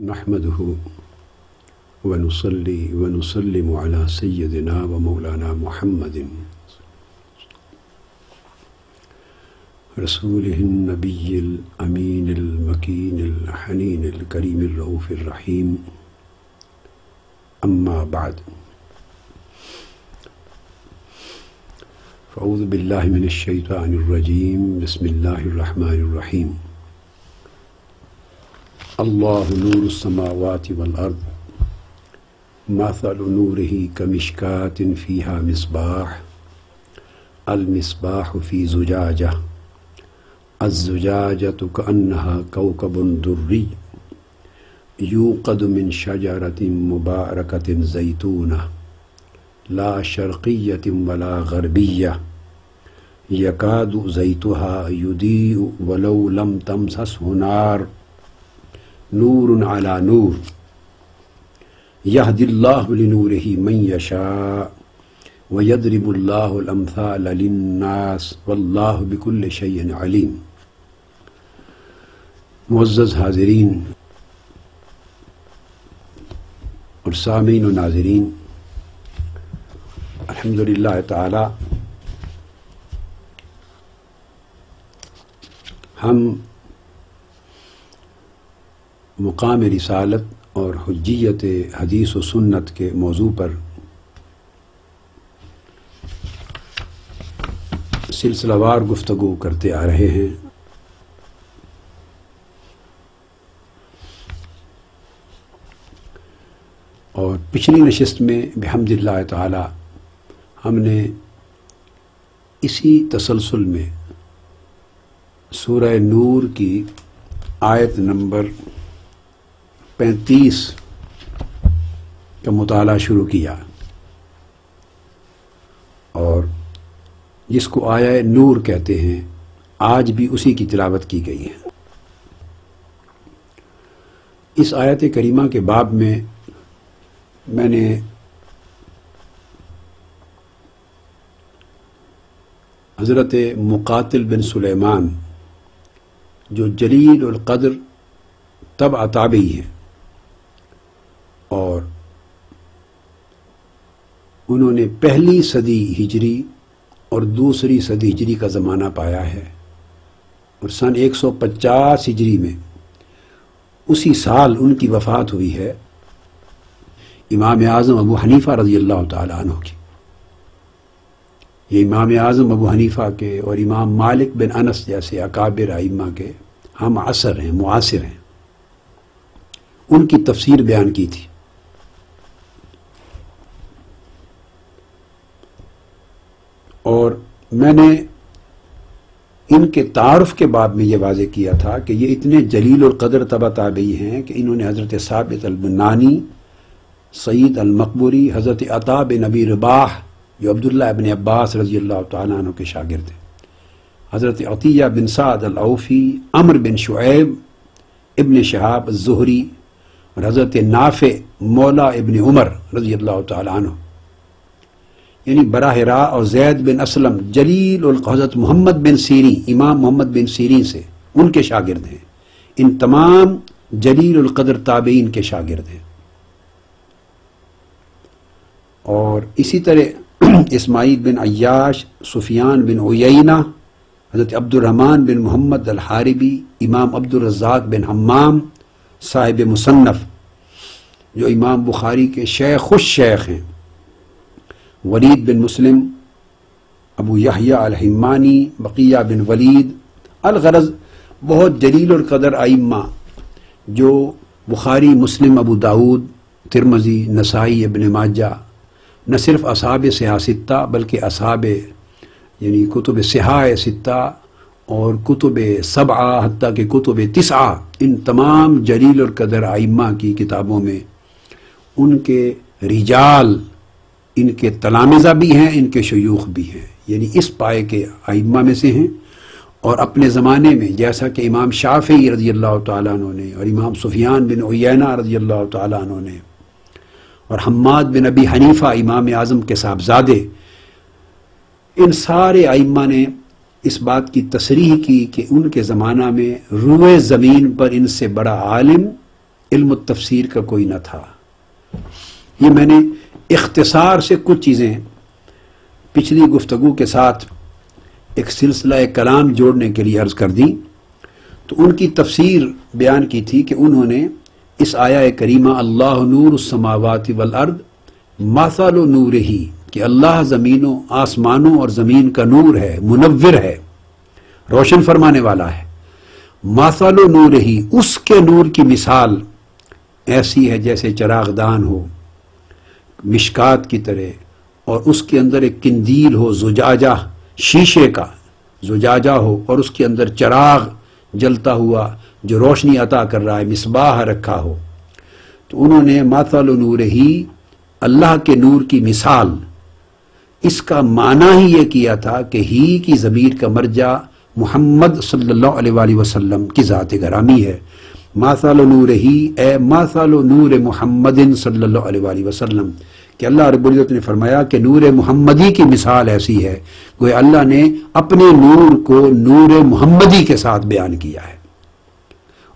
نحمده ونصلي ونسلم على سيدنا ومولانا محمد رسوله النبي الأمين المكين الحنين الكريم الرؤوف الرحيم. أما بعد، فأعوذ بالله من الشيطان الرجيم. بسم الله الرحمن الرحيم. الله نور السماوات والأرض مثل نوره كمشكاة فيها مصباح المصباح في زجاجة الزجاجة كأنها كوكب دري يوقد من شجرة مباركة زيتونة لا شرقية ولا غربية يكاد زيتها يضيء ولو لم تمسسه نار نور على نور يهدي الله لنوره من يشاء ويضرب الله الأمثال للناس والله بكل شيء عليم. معزز حاضرین اور سامعین و ناظرین، الحمدللہ تعالی ہم مقام رسالت اور حجیت حدیث و سنت کے موضوع پر سلسلہ وار گفتگو کرتے آ رہے ہیں، اور پچھلی نشست میں بحمد اللہ تعالی ہم نے اسی تسلسل میں سورہ نور کی آیت نمبر 35 کا مطالعہ شروع کیا، اور جس کو آیہ نور کہتے ہیں آج بھی اسی کی تلاوت کی گئی ہے۔ اس آیت کریمہ کے باب میں میں نے حضرت مقاتل بن سلیمان جو جلیل القدر تبع تابعی ہیں، اور انہوں نے پہلی صدی ہجری اور دوسری صدی ہجری کا زمانہ پایا ہے، اور سن 150 ہجری میں اسی سال ان کی وفات ہوئی ہے امام اعظم ابو حنیفہ رضی اللہ تعالیٰ عنہ کی۔ یہ امام اعظم ابو حنیفہ کے اور امام مالک بن انس جیسے اکابر ائمہ کے ہم عصر ہیں، معاصر ہیں۔ ان کی تفسیر بیان کی تھی، اور میں نے ان کے تعارف کے باب میں یہ واضح کیا تھا کہ یہ اتنے جلیل القدر تبع تابعی ہیں کہ انہوں نے حضرت ثابت البنانی، سعید المقبوری، حضرت عطا بن ابی رباح جو عبداللہ ابن عباس رضی اللہ تعالیٰ عنہ کے شاگرد ہیں، حضرت عطیہ بن سعد العوفی، عمر بن شعیب، ابن شہاب الزہری، اور حضرت نافع مولا ابن عمر رضی اللہ تعالیٰ عنہ، یعنی براہ راہ، اور زید بن اسلم جلیل حضرت محمد بن سیرین، امام محمد بن سیرین سے ان کے شاگرد ہیں۔ ان تمام جلیل القدر تابعین کے شاگرد ہیں۔ اور اسی طرح اسماعیل بن عیاش، سفیان بن عیینہ، حضرت عبد الرحمن بن محمد الحاربی، امام عبد الرزاق بن حمام صاحب مصنف جو امام بخاری کے شیخ الشیخ ہیں، ولید بن مسلم، ابو یحییٰ الحمانی، بقیہ بن ولید، الغرض بہت جلیل القدر ائمہ جو بخاری، مسلم، ابو داود، ترمذی، نسائی، ابن ماجہ، نہ صرف اصحاب صحاح ستہ بلکہ اصحاب یعنی کتب صحاح ستہ اور کتب سبعہ حتیٰ کہ کتب تسعہ، ان تمام جلیل القدر ائمہ کی کتابوں میں ان کے رجال، ان کے تلامذہ بھی ہیں، ان کے شیوخ بھی ہیں، یعنی اس پائے کے ائمہ میں سے ہیں۔ اور اپنے زمانے میں جیسا کہ امام شافعی رضی اللہ تعالیٰ عنہ نے، اور امام سفیان بن عیینہ رضی اللہ تعالیٰ عنہ نے، اور حماد بن ابی حنیفہ امام اعظم کے صاحبزادے، ان سارے ائمہ نے اس بات کی تصریح کی کہ ان کے زمانہ میں روئے زمین پر ان سے بڑا عالم علم التفسیر کا کوئی نہ تھا۔ یہ میں نے اختصار سے کچھ چیزیں پچھلی گفتگو کے ساتھ ایک سلسلہ کلام جوڑنے کے لیے عرض کر دی۔ تو ان کی تفسیر بیان کی تھی کہ انہوں نے اس آیہ کریمہ اللہ نور السماوات والارض مثل نورہ، کہ اللہ زمینوں آسمانوں اور زمین کا نور ہے، منور ہے، روشن فرمانے والا ہے، مثل نورہ، اس کے نور کی مثال ایسی ہے جیسے چراغ دان ہو مشکات کی طرح، اور اس کے اندر ایک قندیل ہو زجاجہ، شیشے کا زجاجہ ہو، اور اس کے اندر چراغ جلتا ہوا جو روشنی عطا کر رہا ہے، مصباح رکھا ہو۔ تو انہوں نے مثل نورہ، اللہ کے نور کی مثال، اس کا معنی ہی یہ کیا تھا کہ ہی کی ضمیر کا مرجع محمد صلی اللہ علیہ وآلہ وسلم کی ذات گرامی ہے۔ مثل نورہ اے مثل نور محمد صلی اللہ علیہ وآلہ وسلم، کہ اللہ رب العزت نے فرمایا کہ نور محمدی کی مثال ایسی ہے، گویا اللہ نے اپنے نور کو نور محمدی کے ساتھ بیان کیا ہے،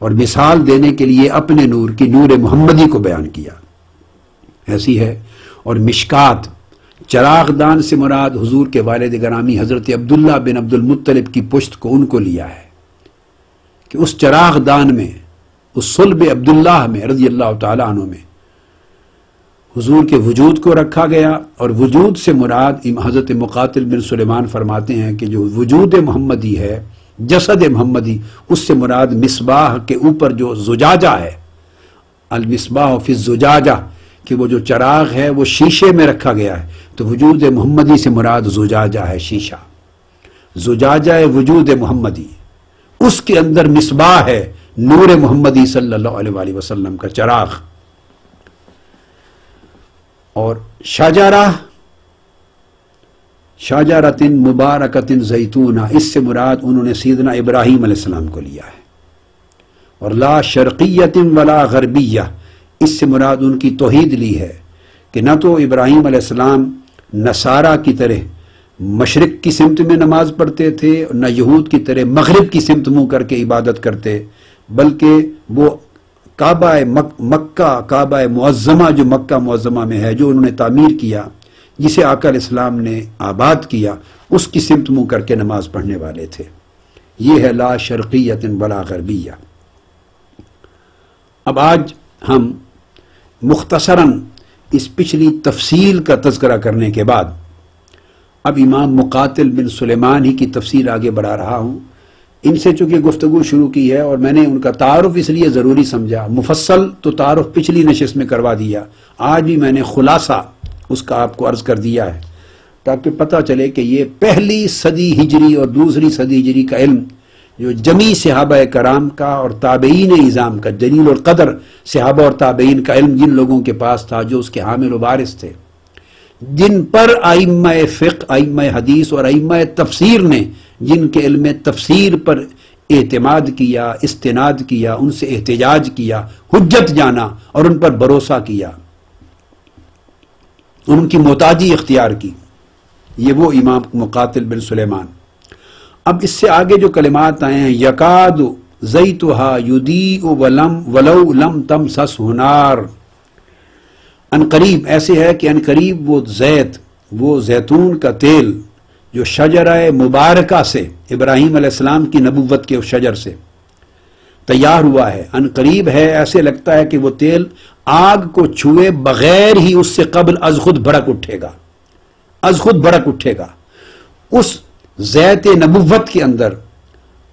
اور مثال دینے کے لیے اپنے نور کی نور محمدی کو بیان کیا، ایسی ہے۔ اور مشکات، چراغ دان سے مراد حضور کے والد گرامی حضرت عبداللہ بن عبد المطلب کی پشت کو ان کو لیا ہے، کہ اس چراغ دان میں، اس صلب عبداللہ میں رضی اللہ تعالیٰ عنہ میں حضور کے وجود کو رکھا گیا، اور وجود سے مراد حضرت مقاتل بن سلیمان فرماتے ہیں کہ جو وجود محمدی ہے، جسد محمدی، اس سے مراد مصباح کے اوپر جو زجاجہ ہے، المصباح فی الزجاجہ، کہ وہ جو چراغ ہے وہ شیشے میں رکھا گیا ہے، تو وجود محمدی سے مراد زجاجہ ہے، شیشہ، زجاجہ وجود محمدی، اس کے اندر مصباح ہے نور محمدی صلی اللہ علیہ وآلہ وسلم کا چراغ۔ اور شجرۃ مبارکۃ زیتونہ، اس سے مراد انہوں نے سیدنا ابراہیم علیہ السلام کو لیا ہے۔ اور لا شرقیۃ ولا غربیہ، اس سے مراد ان کی توحید لی ہے کہ نہ تو ابراہیم علیہ السلام نصارہ کی طرح مشرق کی سمت میں نماز پڑھتے تھے، نہ یہود کی طرح مغرب کی سمت منہ کر کے عبادت کرتے، بلکہ وہ کعبہ مکہ، کعبہ معظمہ جو مکہ معظمہ میں ہے، جو انہوں نے تعمیر کیا، جسے آقا علیہ السلام نے آباد کیا، اس کی سمت منہ کر کے نماز پڑھنے والے تھے۔ یہ ہے لا شرقیۃ ولا غربیہ۔ اب آج ہم مختصراً اس پچھلی تفصیل کا تذکرہ کرنے کے بعد اب امام مقاتل بن سلیمان ہی کی تفصیل آگے بڑھا رہا ہوں۔ ان سے چونکہ گفتگو شروع کی ہے اور میں نے ان کا تعارف اس لیے ضروری سمجھا، مفصل تو تعارف پچھلی نشست میں کروا دیا، آج بھی میں نے خلاصہ اس کا آپ کو عرض کر دیا ہے، تاکہ پتہ چلے کہ یہ پہلی صدی ہجری اور دوسری صدی ہجری کا علم جو جمی صحابہ کرام کا اور تابعین اعظام کا، جلیل القدر صحابہ اور تابعین کا علم جن لوگوں کے پاس تھا، جو اس کے حامل و وارث تھے، جن پر ائمہ فقہ، ائمہ حدیث اور ائمہ تفسیر نے جن کے علم تفسیر پر اعتماد کیا، استناد کیا، ان سے احتجاج کیا، حجت جانا اور ان پر بھروسہ کیا، ان کی محتاجی اختیار کی، یہ وہ امام مقاتل بن سلیمان۔ اب اس سے آگے جو کلمات آئے ہیں، یکاد زیتھا یضیء ولو لم تمسسہ نار، ان قریب ایسے ہے کہ ان قریب وہ زیت، وہ زیتون کا تیل جو شجرہ مبارکہ سے، ابراہیم علیہ السلام کی نبوت کے اس شجر سے تیار ہوا ہے، ان قریب ہے، ایسے لگتا ہے کہ وہ تیل آگ کو چھوئے بغیر ہی اس سے قبل از خود بھڑک اٹھے گا، از خود بھڑک اٹھے گا۔ اس زیت نبوت کے اندر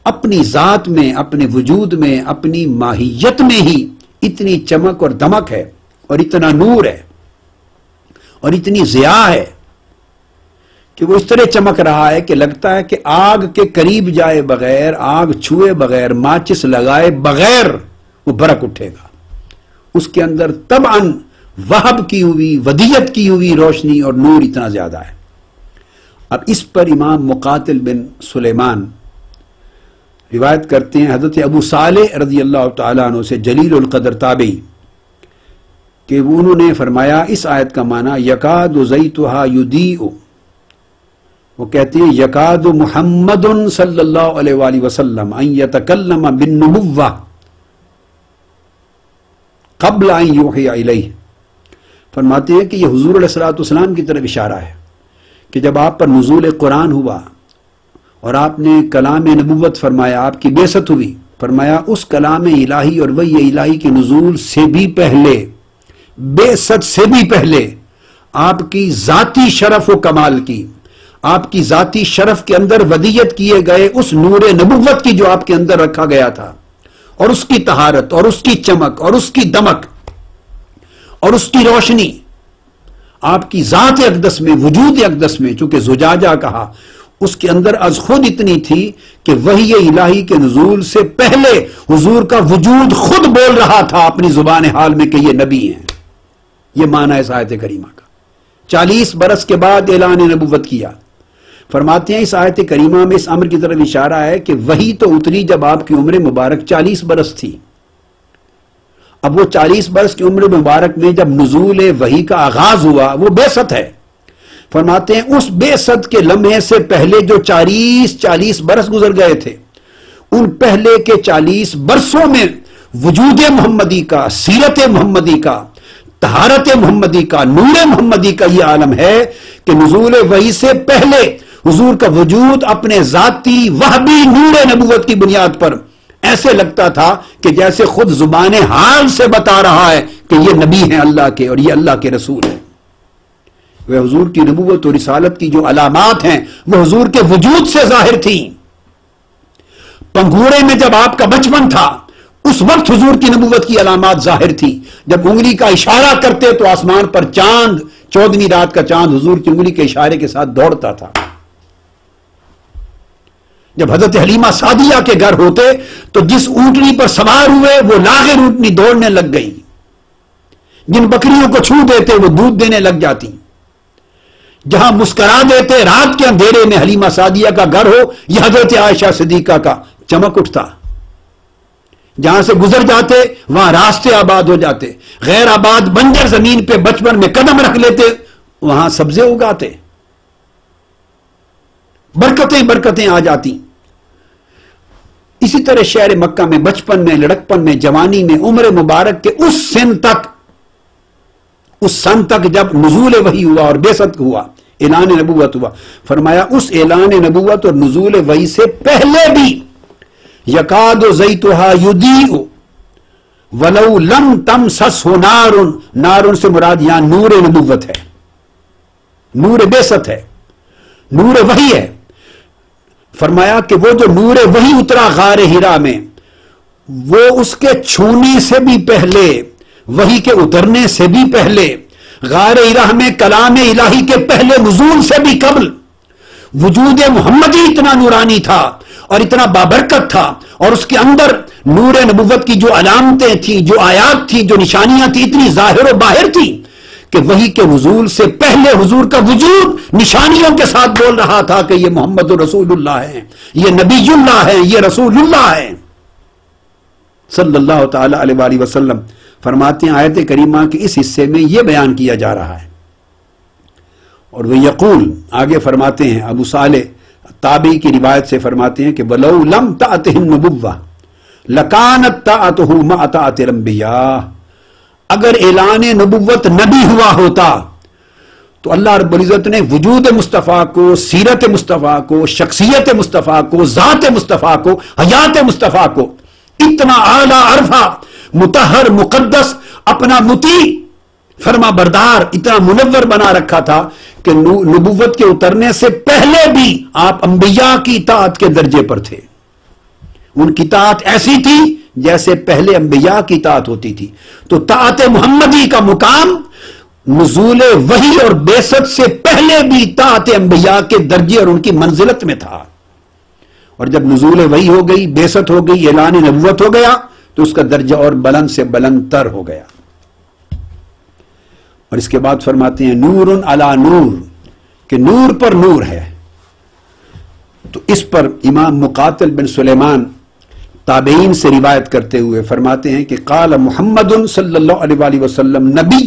اپنی ذات میں، اپنے وجود میں، اپنی ماہیت میں ہی اتنی چمک اور دمک ہے، اور اتنا نور ہے، اور اتنی ضیاء ہے کہ وہ اس طرح چمک رہا ہے کہ لگتا ہے کہ آگ کے قریب جائے بغیر، آگ چھوئے بغیر، ماچس لگائے بغیر وہ بھڑک اٹھے گا۔ اس کے اندر طبعاً وہب کی ہوئی، ودیت کی ہوئی روشنی اور نور اتنا زیادہ ہے۔ اب اس پر امام مقاتل بن سلیمان روایت کرتے ہیں حضرت ابو صالح رضی اللہ تعالیٰ عنہ سے، جلیل القدر تابعی، کہ انہوں نے فرمایا اس آیت کا معنی یکاد زیتھا یضیء، وہ کہتے ہیں یکاد محمد صلی اللہ علیہ وآلہ وسلم ان یتکلم بالنبوہ، قبل ان یوحی الیہ، فرماتے ہیں کہ یہ حضور علیہ الصلوۃ والسلام کی طرف اشارہ ہے کہ جب آپ پر نزول قرآن ہوا اور آپ نے کلام نبوت فرمایا، آپ کی بعثت ہوئی، فرمایا اس کلام الہی اور وحی الہی کے نزول سے بھی پہلے، بعثت سے بھی پہلے آپ کی ذاتی شرف و کمال کی، آپ کی ذاتی شرف کے اندر ودیت کیے گئے اس نور نبوت کی جو آپ کے اندر رکھا گیا تھا، اور اس کی طہارت اور اس کی چمک اور اس کی دمک اور اس کی روشنی آپ کی ذات اقدس میں، وجود اقدس میں، چونکہ زجاجہ کہا، اس کے اندر از خود اتنی تھی کہ وحی الہی کے نزول سے پہلے حضور کا وجود خود بول رہا تھا اپنی زبان حال میں کہ یہ نبی ہیں۔ یہ معنی ہے اس آیت کریمہ کا۔ 40 برس کے بعد اعلان نبوت کیا۔ فرماتے ہیں اس آیت کریمہ میں اس امر کی طرف اشارہ ہے کہ وحی تو اتری جب آپ کی عمر مبارک 40 برس تھی، اب وہ 40 برس کی عمر مبارک میں جب نزول وحی کا آغاز ہوا وہ بعثت ہے۔ فرماتے ہیں اس بعثت کے لمحے سے پہلے جو 40 برس گزر گئے تھے، ان پہلے کے 40 برسوں میں وجود محمدی کا، سیرت محمدی کا، طہارت محمدی کا، نور محمدی کا یہ عالم ہے کہ نزول وحی سے پہلے حضور کا وجود اپنے ذاتی وہبی نور نبوت کی بنیاد پر ایسے لگتا تھا کہ جیسے خود زبان حال سے بتا رہا ہے کہ یہ نبی ہیں اللہ کے اور یہ اللہ کے رسول ہیں۔ وہ حضور کی نبوت اور رسالت کی جو علامات ہیں وہ حضور کے وجود سے ظاہر تھیں۔ پنگھوڑے میں جب آپ کا بچپن تھا اس وقت حضور کی نبوت کی علامات ظاہر تھی۔ جب انگلی کا اشارہ کرتے تو آسمان پر چاند، 14ویں رات کا چاند حضور کی انگلی کے اشارے کے ساتھ دوڑتا تھا۔ جب حضرت حلیمہ سعدیہ کے گھر ہوتے تو جس اونٹنی پر سوار ہوئے وہ لاغر اونٹنی دوڑنے لگ گئی، جن بکریوں کو چھو دیتے وہ دودھ دینے لگ جاتی، جہاں مسکرا دیتے رات کے اندھیرے میں حلیمہ سعدیہ کا گھر ہو یہ حضرت عائشہ صدیقہ کا چمک اٹھتا، جہاں سے گزر جاتے وہاں راستے آباد ہو جاتے، غیر آباد بنجر زمین پہ بچپن میں قدم رکھ لیتے وہاں سبزے اگاتے، برکتیں آ جاتی۔ اسی طرح شہر مکہ میں بچپن میں، لڑکپن میں، جوانی میں، عمر مبارک کے اس سن تک جب نزول وحی ہوا اور بعثت ہوا، اعلان نبوت ہوا، فرمایا اس اعلان نبوت اور نزول وحی سے پہلے بھی یکاد زیتھا یضیء ولو لم تمسسہ نار، نار سے مراد یہاں نور نبوت ہے، نور بعثت ہے، نور وحی ہے۔ فرمایا کہ وہ جو نور وحی اترا غار ہرا میں، وہ اس کے چھونے سے بھی پہلے، وحی کے اترنے سے بھی پہلے، غار ہرا میں کلام الہی کے پہلے نزول سے بھی قبل وجود محمدی اتنا نورانی تھا اور اتنا بابرکت تھا، اور اس کے اندر نور نبوت کی جو علامتیں تھیں، جو آیات تھیں، جو نشانیاں تھیں، اتنی ظاہر و باہر تھیں کہ وحی کے نزول سے پہلے حضور کا وجود نشانیوں کے ساتھ بول رہا تھا کہ یہ محمد رسول اللہ ہے، یہ نبی اللہ ہے، یہ رسول اللہ ہے صلی اللہ تعالی علیہ وآلہ وسلم۔ فرماتے ہیں آیت کریمہ کے اس حصے میں یہ بیان کیا جا رہا ہے، اور وہ یقول آگے فرماتے ہیں، ابو صالح تابعی کی روایت سے فرماتے ہیں کہ وَلَوْ لَمْ تَأْتِهِ النُّبُوَّةُ لَكَانَتْ تَأْتُهُ مَعَ تَأْتِ الْأَنْبِيَاءِ، اگر اعلان نبوت نبی ہوا ہوتا تو اللہ رب العزت نے وجود مصطفیٰ کو، سیرت مصطفیٰ کو، شخصیت مصطفیٰ کو، ذات مصطفیٰ کو، حیات مصطفیٰ کو اتنا اعلیٰ عرفہ، مطہر، مقدس، اپنا مطیع، فرما بردار، اتنا منور بنا رکھا تھا کہ نبوت کے اترنے سے پہلے بھی آپ انبیاء کی اطاعت کے درجے پر تھے۔ ان کی اطاعت ایسی تھی جیسے پہلے انبیاء کی اطاعت ہوتی تھی۔ تو طاعت محمدی کا مقام نزول وحی اور بعثت سے پہلے بھی طاعت انبیاء کے درجے اور ان کی منزلت میں تھا، اور جب نزول وحی ہو گئی، بعثت ہو گئی، اعلان نبوت ہو گیا تو اس کا درجہ اور بلند سے بلند تر ہو گیا۔ اور اس کے بعد فرماتے ہیں نور علی نور، کہ نور پر نور ہے۔ تو اس پر امام مقاتل بن سلیمان تابعین سے روایت کرتے ہوئے فرماتے ہیں کہ قال محمد صلی اللہ علیہ وآلہ وسلم نبی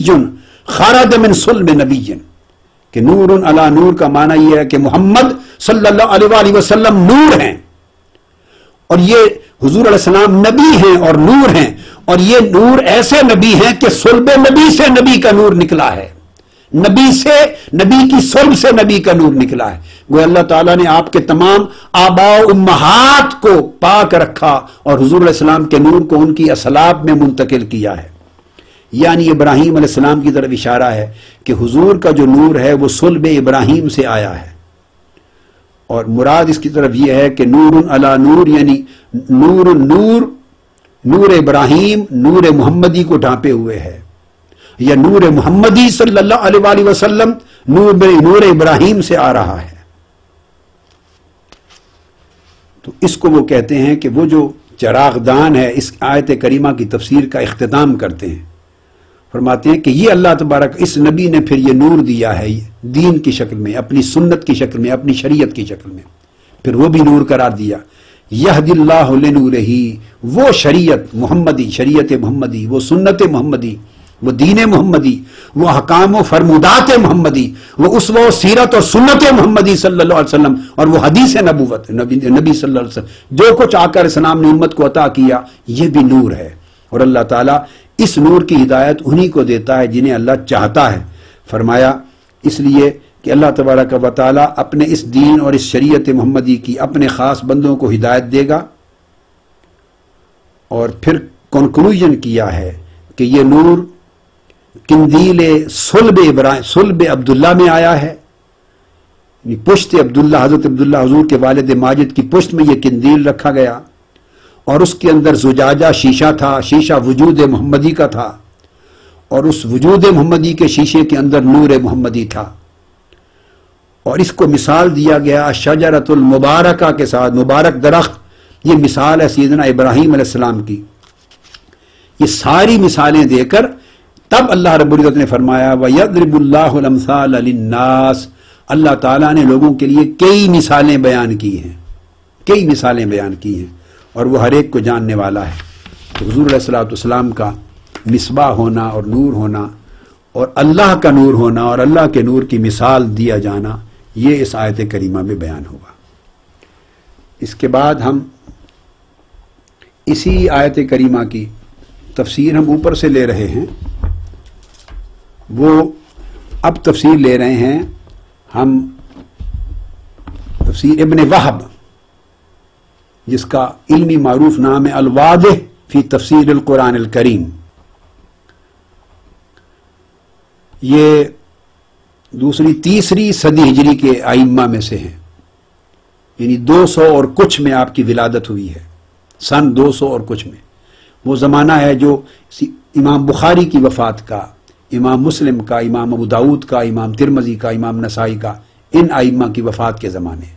خرج من صلب نبی، کہ نور علی نور کا معنی یہ ہے کہ محمد صلی اللہ علیہ وآلہ وسلم نور ہیں، اور یہ حضور علیہ السلام نبی ہیں اور نور ہیں، اور یہ نور ایسے نبی ہیں کہ صلب نبی سے نبی کا نور نکلا ہے، نبی سے، نبی کی صلب سے نبی کا نور نکلا ہے۔ وہ اللہ تعالیٰ نے آپ کے تمام آباء و امہات کو پاک رکھا اور حضور علیہ السلام کے نور کو ان کی اصلاب میں منتقل کیا ہے۔ یعنی ابراہیم علیہ السلام کی طرف اشارہ ہے کہ حضور کا جو نور ہے وہ صلب ابراہیم سے آیا ہے، اور مراد اس کی طرف یہ ہے کہ نور علی نور، یعنی نور ابراہیم نور محمدی کو ڈھانپے ہوئے ہے، یا نور محمدی صلی اللہ علیہ وآلہ وسلم نور ابراہیم سے آ رہا ہے۔ تو اس کو وہ کہتے ہیں کہ وہ جو چراغ دان ہے، اس آیت کریمہ کی تفسیر کا اختتام کرتے ہیں، فرماتے ہیں کہ یہ اللہ تبارک اس نبی نے پھر یہ نور دیا ہے دین کی شکل میں، اپنی سنت کی شکل میں، اپنی شریعت کی شکل میں، پھر وہ بھی نور قرار دیا۔ یہد اللہ لنورہ، وہ شریعت محمدی، شریعت محمدی، وہ سنت محمدی، وہ دین محمدی، وہ احکام و فرمودات محمدی، وہ اسوہ و سیرت اور سنت محمدی صلی اللہ علیہ وسلم، اور وہ حدیث نبوت نبی صلی اللہ علیہ وسلم، جو کچھ آقا علیہ السلام نے امت کو عطا کیا یہ بھی نور ہے۔ اور اللہ تعالیٰ اس نور کی ہدایت انہی کو دیتا ہے جنہیں اللہ چاہتا ہے۔ فرمایا اس لیے کہ اللہ تبارک و تعالیٰ اپنے اس دین اور اس شریعت محمدی کی اپنے خاص بندوں کو ہدایت دے گا، اور پھر کنکلوژن کیا ہے کہ یہ نور قندیل صلب عبداللہ میں آیا ہے، یعنی پشت عبداللہ، حضرت عبداللہ حضور کے والد ماجد کی پشت میں یہ قندیل رکھا گیا، اور اس کے اندر زجاجہ شیشہ تھا، شیشہ وجود محمدی کا تھا، اور اس وجود محمدی کے شیشے کے اندر نور محمدی تھا، اور اس کو مثال دیا گیا شجرۃ المبارکہ کے ساتھ، مبارک درخت، یہ مثال ہے سیدنا ابراہیم علیہ السلام کی۔ یہ ساری مثالیں دے کر تب اللہ رب العزت نے فرمایا وَيَضْرِبُ اللَّهُ الْأَمْثَالَ لِلنَّاسِ، اللہ تعالیٰ نے لوگوں کے لیے کئی مثالیں بیان کی ہیں، کئی مثالیں بیان کی ہیں، اور وہ ہر ایک کو جاننے والا ہے۔ تو حضور علیہ السلام کا مصباح ہونا اور نور ہونا، اور اللہ کا نور ہونا اور اللہ کے نور کی مثال دیا جانا، یہ اس آیت کریمہ میں بیان ہوا۔ اس کے بعد ہم اسی آیت کریمہ کی تفسیر ہم اوپر سے لے رہے ہیں، وہ اب تفسیر لے رہے ہیں ہم تفسیر ابن وہب، جس کا علمی معروف نام ہے الواضح فی تفسیر القرآن الکریم۔ یہ تیسری صدی ہجری کے ائمہ میں سے ہیں، یعنی 200 اور کچھ میں آپ کی ولادت ہوئی ہے، سن 200 اور کچھ میں۔ وہ زمانہ ہے جو امام بخاری کی وفات کا، امام مسلم کا، امام ابو داؤد کا، امام ترمذی کا، امام نسائی کا، ان ائمہ کی وفات کے زمانے۔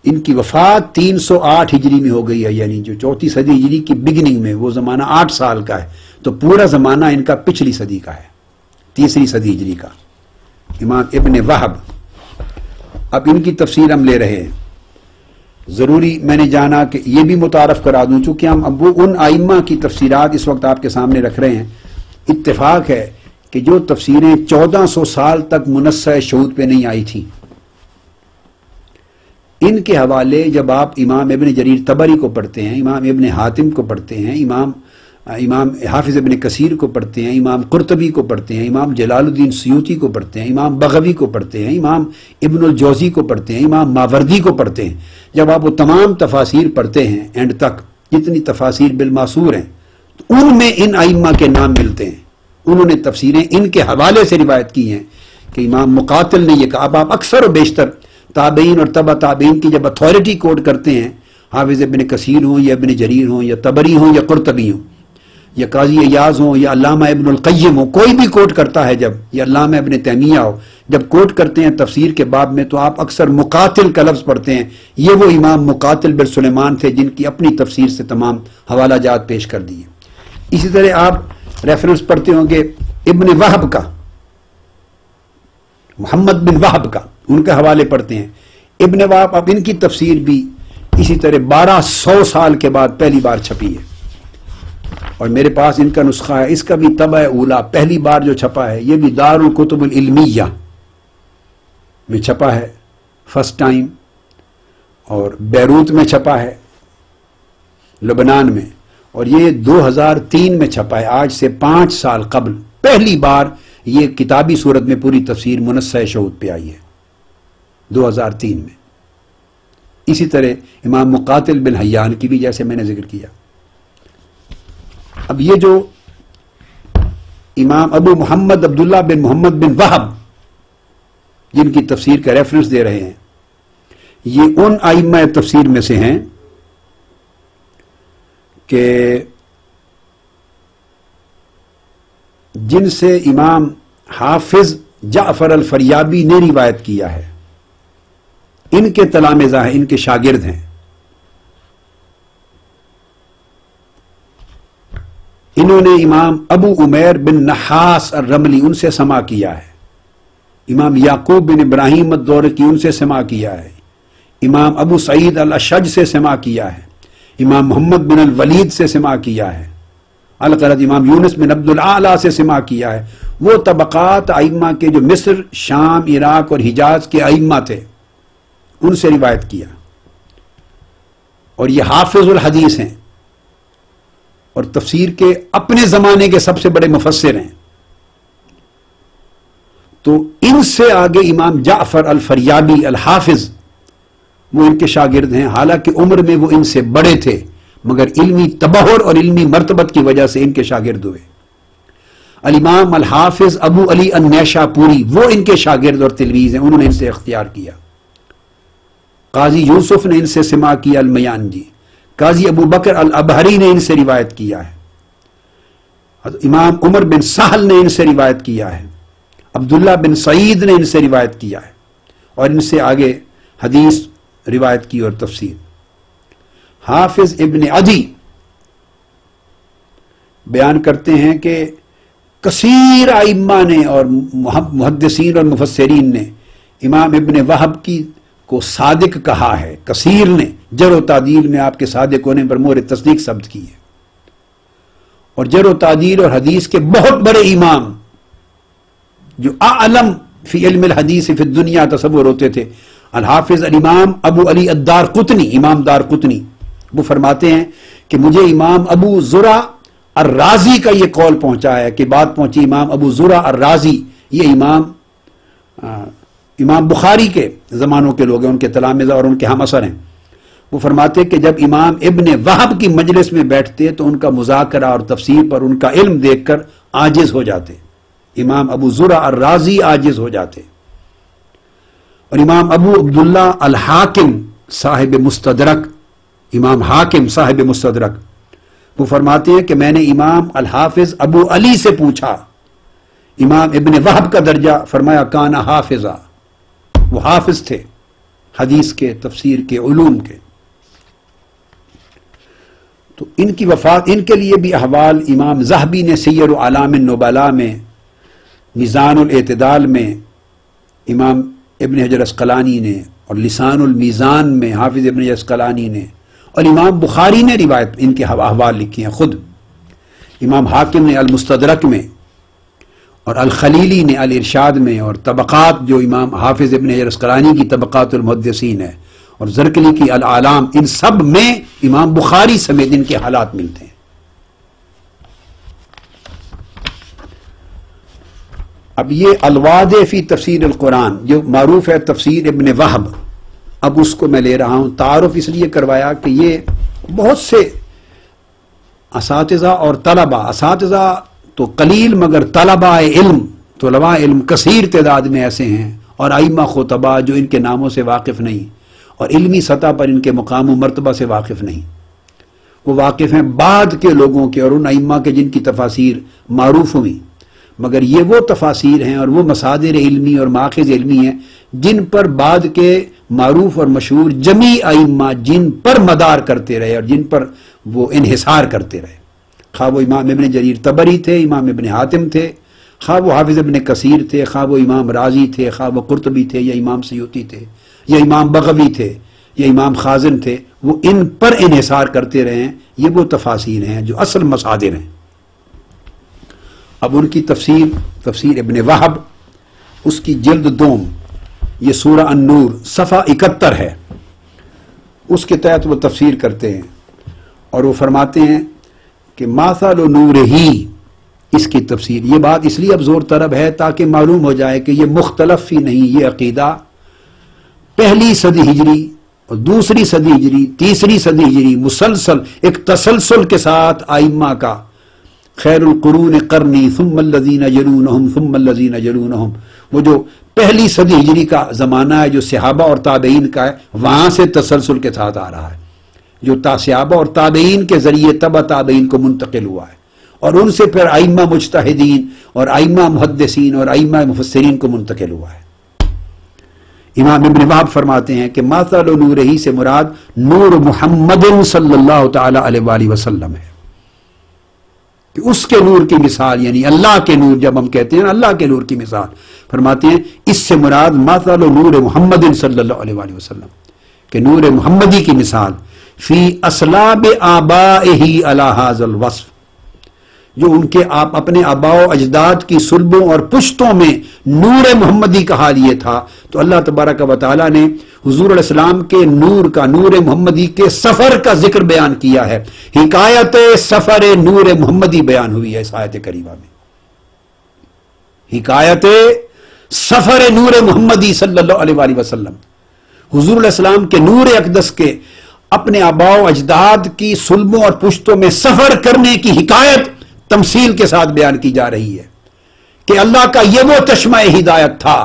ان کی وفات 308 ہجری میں ہو گئی ہے، یعنی جو چوتھی صدی ہجری کی بگننگ میں، وہ زمانہ 8 سال کا ہے، تو پورا زمانہ ان کا پچھلی صدی کا ہے، تیسری صدی ہجری کا، امام ابن وہب۔ اب ان کی تفسیر ہم لے رہے ہیں۔ ضروری میں نے جانا کہ یہ بھی متعارف کرا دوں، چونکہ ہم اب ان ائمہ کی تفسیرات اس وقت آپ کے سامنے رکھ رہے ہیں۔ اتفاق ہے کہ جو تفسیریں 1400 سال تک منصہ شہود پہ نہیں آئی تھیں، ان کے حوالے جب آپ امام ابن جریر طبری کو پڑھتے ہیں، امام ابن حاتم کو پڑھتے ہیں، امام حافظ ابن کثیر کو پڑھتے ہیں، امام قرطبی کو پڑھتے ہیں، امام جلال الدین سیوطی کو پڑھتے ہیں، امام بغوی کو پڑھتے ہیں، امام ابن الجوزی کو پڑھتے ہیں، امام ماوردی کو پڑھتے ہیں، جب آپ وہ تمام تفاسیر پڑھتے ہیں اینڈ تک، جتنی تفاسیر بالماسور ہیں، تو ان میں ان ائمہ کے نام ملتے ہیں۔ انہوں نے تفسیریں ان کے حوالے سے روایت کی ہیں کہ امام مقاتل نے یہ کہا۔ اب آپ اکثر و بیشتر تابعین اور تبع تابعین کی جب اتھارٹی کوٹ کرتے ہیں، حافظ ابن کثیر ہوں یا ابن جریر ہوں یا طبری ہوں یا قرطبی ہوں یا قاضی ایاز ہوں یا علامہ ابن القیم ہو، کوئی بھی کوٹ کرتا ہے جب، یا علامہ ابن تیمیہ ہو، جب کوٹ کرتے ہیں تفسیر کے باب میں، تو آپ اکثر مقاتل کا لفظ پڑھتے ہیں۔ یہ وہ امام مقاتل بن سلیمان تھے جن کی اپنی تفسیر سے تمام حوالہ جات پیش کر دیے۔ اسی طرح آپ ریفرنس پڑھتے ہوں گے ابن وہب کا، محمد بن وہب کا، ان کے حوالے پڑھتے ہیں۔ ابن وہب، اب ان کی تفسیر بھی اسی طرح 1200 سال کے بعد پہلی بار چھپی ہے، اور میرے پاس ان کا نسخہ ہے۔ اس کا بھی طبع اولا پہلی بار جو چھپا ہے، یہ بھی دار الکتب العلمیہ میں چھپا ہے، فرسٹ ٹائم۔ اور بیروت میں چھپا ہے لبنان میں، اور یہ 2003 میں چھپا ہے، آج سے 5 سال قبل پہلی بار یہ کتابی صورت میں پوری تفسیر منصہ شعود پہ آئی ہے 2003 میں۔ اسی طرح امام مقاتل بن حیان کی بھی جیسے میں نے ذکر کیا۔ اب یہ جو امام ابو محمد عبداللہ بن محمد بن وہب جن کی تفسیر کا ریفرنس دے رہے ہیں، یہ ان ائمہ تفسیر میں سے ہیں کہ جن سے امام حافظ جعفر الفریابی نے روایت کیا ہے، ان کے تلامذہ ہیں، ان کے شاگرد ہیں۔ انہوں نے امام ابو عمیر بن نحاس الرملی ان سے سماع کیا ہے، امام یعقوب بن ابراہیم الدورقی ان سے سماع کیا ہے، امام ابو سعید الاشج سے سماع کیا ہے، امام محمد بن الولید سے سماع کیا ہے، القرد امام یونس بن عبد الاعلی سے سماع کیا ہے۔ وہ طبقات ائمہ کے جو مصر، شام، عراق اور حجاز کے ائمہ تھے ان سے روایت کیا، اور یہ حافظ الحدیث ہیں اور تفسیر کے اپنے زمانے کے سب سے بڑے مفسر ہیں۔ تو ان سے آگے امام جعفر الفریابی الحافظ وہ ان کے شاگرد ہیں، حالانکہ عمر میں وہ ان سے بڑے تھے، مگر علمی تبحر اور علمی مرتبت کی وجہ سے ان کے شاگرد ہوئے۔ الامام الحافظ ابو علی النیشاپوری وہ ان کے شاگرد اور تلمیذ ہیں، انہوں نے ان سے اختیار کیا۔ قاضی یوسف نے ان سے سماع کیا المیانجی، قاضی ابو بکر الابہری نے ان سے روایت کیا ہے، امام عمر بن سہل نے ان سے روایت کیا ہے، عبداللہ بن سعید نے ان سے روایت کیا ہے، اور ان سے آگے حدیث روایت کی اور تفسیر۔ حافظ ابن عدی بیان کرتے ہیں کہ کثیر ائمہ نے اور محدثین اور مفسرین نے امام ابن وہب کی کو صادق کہا ہے، کثیر نے جر و تعدیل میں آپ کے صادق ہونے پر مہر تصدیق ثبت کی ہے، اور جر و تعدیل اور حدیث کے بہت بڑے امام جو اعلم فی علم الحدیث فی الدنیا تصور ہوتے تھے، الحافظ الامام ابو علی الدارقطنی، امام دارقطنی، وہ فرماتے ہیں کہ مجھے امام ابو زرع الرازی کا یہ قول پہنچا ہے، کہ بات پہنچی امام ابو زرع الرازی، یہ امام بخاری کے زمانوں کے لوگ ہیں، ان کے تلامذہ اور ان کے ہم اثر ہیں۔ وہ فرماتے کہ جب امام ابن وہب کی مجلس میں بیٹھتے تو ان کا مذاکرہ اور تفسیر پر ان کا علم دیکھ کر عاجز ہو جاتے، امام ابو زرع الرازی عاجز ہو جاتے۔ اور امام ابو عبداللہ الحاکم صاحب مستدرک، امام حاکم صاحب مستدرک، وہ فرماتے ہیں کہ میں نے امام الحافظ ابو علی سے پوچھا امام ابن وہب کا درجہ، فرمایا کان حافظہ، وہ حافظ تھے حدیث کے، تفسیر کے، علوم کے۔ تو ان کی وفات، ان کے لیے بھی احوال امام ذہبی نے سیر اعلام النبلاء میں، میزان الاعتدال میں امام ابن حجر عسقلانی نے، اور لسان المیزان میں حافظ ابن حجر عسقلانی نے، اور امام بخاری نے روایت ان کے احوال لکھی ہیں خود، امام حاکم نے المستدرک میں، اور الخلیلی نے الارشاد میں، اور طبقات جو امام حافظ ابن حجر عسقلانی کی طبقات المحدثین ہے، اور زرکلی کی العالم، ان سب میں امام بخاری سمیت ان کے حالات ملتے ہیں۔ اب یہ الوادع فی تفسیر القرآن جو معروف ہے تفسیر ابن وہب، اب اس کو میں لے رہا ہوں، تعارف اس لیے کروایا کہ یہ بہت سے اساتذہ اور طلبہ، اساتذہ تو قلیل مگر طلباء علم کثیر تعداد میں ایسے ہیں، اور ائمہ خطبہ جو ان کے ناموں سے واقف نہیں اور علمی سطح پر ان کے مقام و مرتبہ سے واقف نہیں، وہ واقف ہیں بعد کے لوگوں کے اور ان ائمہ کے جن کی تفاسیر معروف ہوئی، مگر یہ وہ تفاسیر ہیں اور وہ مصادر علمی اور ماخذ علمی ہیں جن پر بعد کے معروف اور مشہور جمی ائمہ جن پر مدار کرتے رہے اور جن پر وہ انحصار کرتے رہے، خواہ وہ امام ابن جریر طبری تھے، امام ابن حاتم تھے، خواہ وہ حافظ ابن کثیر تھے، خواہ وہ امام رازی تھے، خواہ وہ قرطبی تھے، یا امام سیوطی تھے، یا امام بغوی تھے، یا امام خازن تھے، وہ ان پر انحصار کرتے رہے ہیں۔ یہ وہ تفاسیر ہیں جو اصل مصادر ہیں۔ اب ان کی تفسیر ابن وہب، اس کی جلد دوم، یہ سورہ النور صفحہ 71 ہے، اس کے تحت وہ تفسیر کرتے ہیں اور وہ فرماتے ہیں کہ ماثل نور ہی، اس کی تفسیر، یہ بات اس لیے اب زور طلب ہے تاکہ معلوم ہو جائے کہ یہ مختلف ہی نہیں، یہ عقیدہ پہلی صدی ہجری اور دوسری صدی ہجری، تیسری صدی ہجری مسلسل ایک تسلسل کے ساتھ ائمہ کا، خیر القرون قرنی ثم الذین یلونہم ثم الذین یلونہم، وہ جو پہلی صدی ہجری کا زمانہ ہے جو صحابہ اور تابعین کا ہے، وہاں سے تسلسل کے ساتھ آ رہا ہے، جو صحابہ اور تابعین کے ذریعے تبع تابعین کو منتقل ہوا ہے، اور ان سے پھر ائمہ مجتہدین اور ائمہ محدثین اور ائمہ مفسرین کو منتقل ہوا ہے۔ امام ابن وہب فرماتے ہیں کہ ماثل نورہ سے مراد نور محمد صلی اللہ تعالی علیہ وآلہ وسلم ہے، کہ اس کے نور کی مثال، یعنی اللہ کے نور، جب ہم کہتے ہیں اللہ کے نور کی مثال، فرماتے ہیں اس سے مراد ماثل نور محمد صلی اللہ علیہ وآلہ وسلم، کہ نور محمدی کی مثال فی اصلاب آبائہ علی ھذا الوصف، جو ان کے اپنے آباء و اجداد کی صلبوں اور پشتوں میں نور محمدی کا حال یہ تھا، تو اللہ تبارک و تعالیٰ نے حضور علیہ السلام کے نور کا، نور محمدی کے سفر کا ذکر بیان کیا ہے، حکایت سفر نور محمدی بیان ہوئی ہے اس آیت کریمہ میں، حکایت سفر نور محمدی صلی اللہ علیہ وآلہ وسلم، حضور علیہ السلام کے نور اقدس کے اپنے آباء و اجداد کی صلبوں اور پشتوں میں سفر کرنے کی حکایت تمثیل کے ساتھ بیان کی جا رہی ہے، کہ اللہ کا یہ وہ چشمہ ہدایت تھا،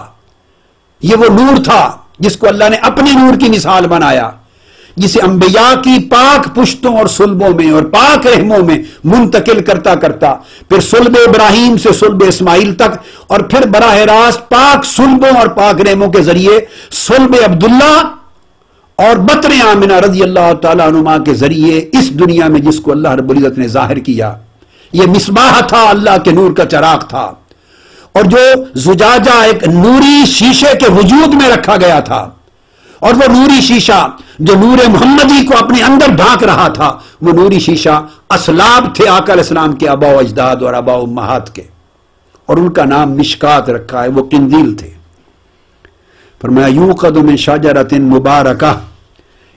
یہ وہ نور تھا جس کو اللہ نے اپنی نور کی مثال بنایا، جسے انبیاء کی پاک پشتوں اور صلبوں میں اور پاک رحموں میں منتقل کرتا کرتا پھر صلب ابراہیم سے صلب اسماعیل تک، اور پھر براہ راست پاک صلبوں اور پاک رحموں کے ذریعے صلب عبداللہ اور بطن آمنہ رضی اللہ تعالیٰ عنہما کے ذریعے اس دنیا میں جس کو اللہ رب العزت نے ظاہر کیا، یہ مصباح تھا، اللہ کے نور کا چراغ تھا، اور جو زجاجہ ایک نوری شیشے کے وجود میں رکھا گیا تھا، اور وہ نوری شیشہ جو نور محمدی کو اپنے اندر ڈھانک رہا تھا، وہ نوری شیشہ اسلاب تھے آقا علیہ السلام کے آباء و اجداد اور آباء و امہات کے، اور ان کا نام مشکات رکھا ہے، وہ قندیل تھے۔ فرمایا یوقد من شجرۃ مبارکہ،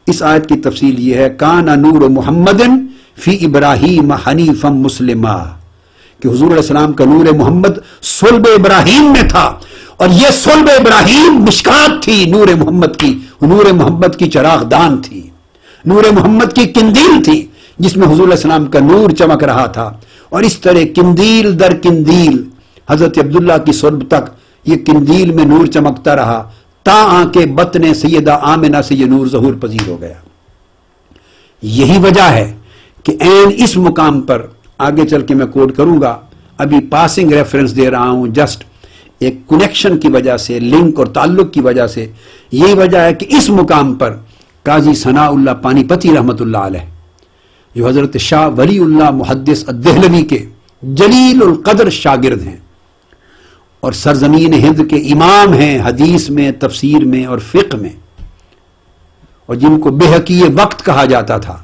اس آیت کی تفصیل یہ ہے کان نور محمد فی ابراہیم حنیفا مسلما، کہ حضور علیہ السلام کا نور محمد صلب ابراہیم میں تھا، اور یہ صلب ابراہیم مشکات تھی نور محمد کی، نور محمد کی چراغ دان تھی، نور محمد کی قندیل تھی جس میں حضور علیہ السلام کا نور چمک رہا تھا، اور اس طرح قندیل در قندیل حضرت عبداللہ کی صلب تک یہ قندیل میں نور چمکتا رہا، تا آنکہ بطن سیدہ آمنہ سے یہ نور ظہور پذیر ہو گیا۔ یہی وجہ ہے کہ عین اس مقام پر آگے چل کے میں کوٹ کروں گا، ابھی پاسنگ ریفرنس دے رہا ہوں، جسٹ ایک کنیکشن کی وجہ سے، لنک اور تعلق کی وجہ سے، یہی وجہ ہے کہ اس مقام پر قاضی ثناء اللہ پانی پتی رحمۃ اللہ علیہ، جو حضرت شاہ ولی اللہ محدث الدہلوی کے جلیل القدر شاگرد ہیں اور سرزمین ہند کے امام ہیں حدیث میں، تفسیر میں اور فقہ میں، اور جن کو بحقی وقت کہا جاتا تھا،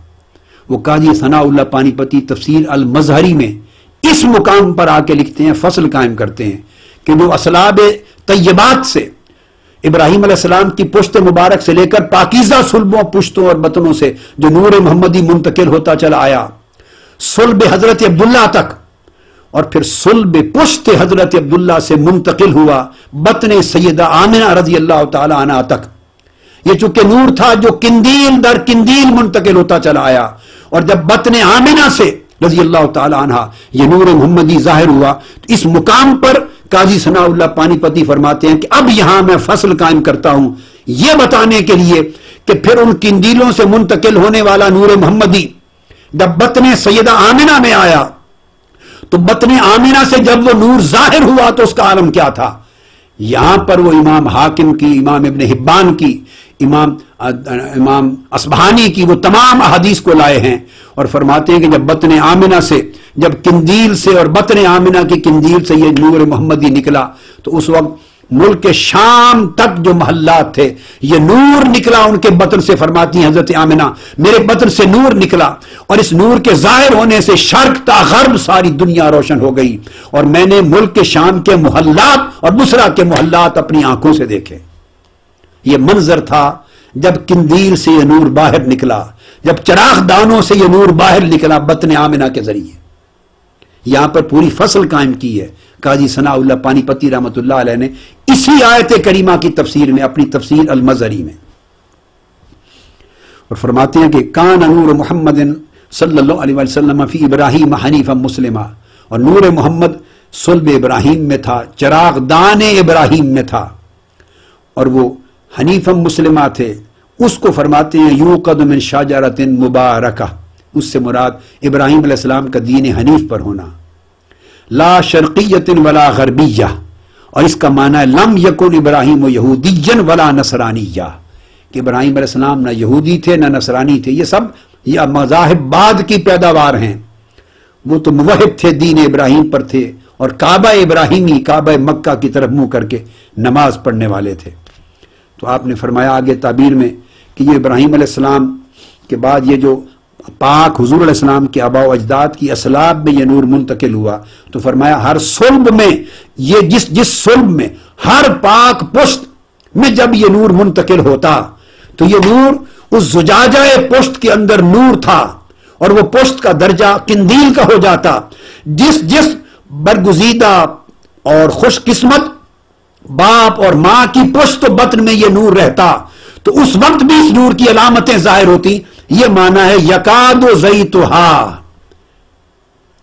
وہ قاضی ثناء اللہ پانی پتی تفسیر المظہری میں اس مقام پر آ کے لکھتے ہیں، فصل قائم کرتے ہیں کہ جو اسلاب طیبات سے، ابراہیم علیہ السلام کی پشت مبارک سے لے کر پاکیزہ صلبوں، پشتوں اور بطنوں سے جو نور محمدی منتقل ہوتا چلا آیا صلب حضرت عبداللہ تک، اور پھر صلب پشت حضرت عبداللہ سے منتقل ہوا بطن سیدہ آمنہ رضی اللہ تعالی عنہ تک، یہ چونکہ نور تھا جو قندیل در قندیل منتقل ہوتا چلا آیا، اور جب بطن آمنہ سے رضی اللہ تعالی عنہ یہ نور محمدی ظاہر ہوا، تو اس مقام پر قاضی ثناء اللہ پانی پتی فرماتے ہیں کہ اب یہاں میں فصل قائم کرتا ہوں یہ بتانے کے لیے کہ پھر ان قندیلوں سے منتقل ہونے والا نور محمدی جب بطن سیدہ آمنہ میں آیا، تو بطن آمنہ سے جب وہ نور ظاہر ہوا تو اس کا عالم کیا تھا۔ یہاں پر وہ امام حاکم کی، امام ابن حبان کی، امام اصبہانی کی وہ تمام احادیث کو لائے ہیں اور فرماتے ہیں کہ جب بطن آمنہ سے، جب قندیل سے اور بطن آمنہ کی قندیل سے یہ نور محمدی نکلا، تو اس وقت ملک شام تک جو محلات تھے یہ نور نکلا ان کے بطن سے، فرماتی ہیں حضرت آمنہ میرے بطن سے نور نکلا، اور اس نور کے ظاہر ہونے سے شرق تا غرب ساری دنیا روشن ہو گئی، اور میں نے ملک کے شام کے محلات اور بصرہ کے محلات اپنی آنکھوں سے دیکھے۔ یہ منظر تھا جب قندیل سے یہ نور باہر نکلا، جب چراغ دانوں سے یہ نور باہر نکلا بطن آمنہ کے ذریعے. یہاں پر پوری فصل قائم کی ہے قاضی ثناء اللہ پانی پتی رحمۃ اللہ علیہ نے اسی آیت کریمہ کی تفسیر میں، اپنی تفسیر المظہری میں، اور فرماتے ہیں کہ کان نور محمد صلی اللہ علیہ وسلم فی ابراہیم حنیفا مسلمہ، اور نور محمد صلب ابراہیم میں تھا، چراغ دان ابراہیم میں تھا، اور وہ حنیفا مسلمہ تھے. اس کو فرماتے ہیں یوقد من شجرۃ مبارکہ، اس سے مراد ابراہیم علیہ السلام کا دین حنیف پر ہونا، لا شرقیۃ ولا غربیہ، اور اس کا معنی ہے لم یکن ابراہیم یہودیا ولا نصرانیہ، کہ ابراہیم علیہ السلام نہ یہودی تھے نہ نصرانی تھے. یہ سب یہ مذاہب بعد کی پیداوار ہیں. وہ تو موحد تھے، دین ابراہیم پر تھے، اور کعبہ ابراہیمی، کعبہ مکہ کی طرف منہ کر کے نماز پڑھنے والے تھے. تو آپ نے فرمایا آگے تعبیر میں کہ یہ ابراہیم علیہ السلام کے بعد یہ جو پاک حضور علیہ السلام کے آباء و اجداد کی اسلاب میں یہ نور منتقل ہوا، تو فرمایا ہر صلب میں، یہ جس صلب میں ہر پاک پشت میں جب یہ نور منتقل ہوتا تو یہ نور اس زجاجہ پشت کے اندر نور تھا، اور وہ پشت کا درجہ قندیل کا ہو جاتا. جس برگزیدہ اور خوش قسمت باپ اور ماں کی پشت و بطن میں یہ نور رہتا تو اس وقت بھی اس نور کی علامتیں ظاہر ہوتی. یہ معنی ہے یکاد زیتھا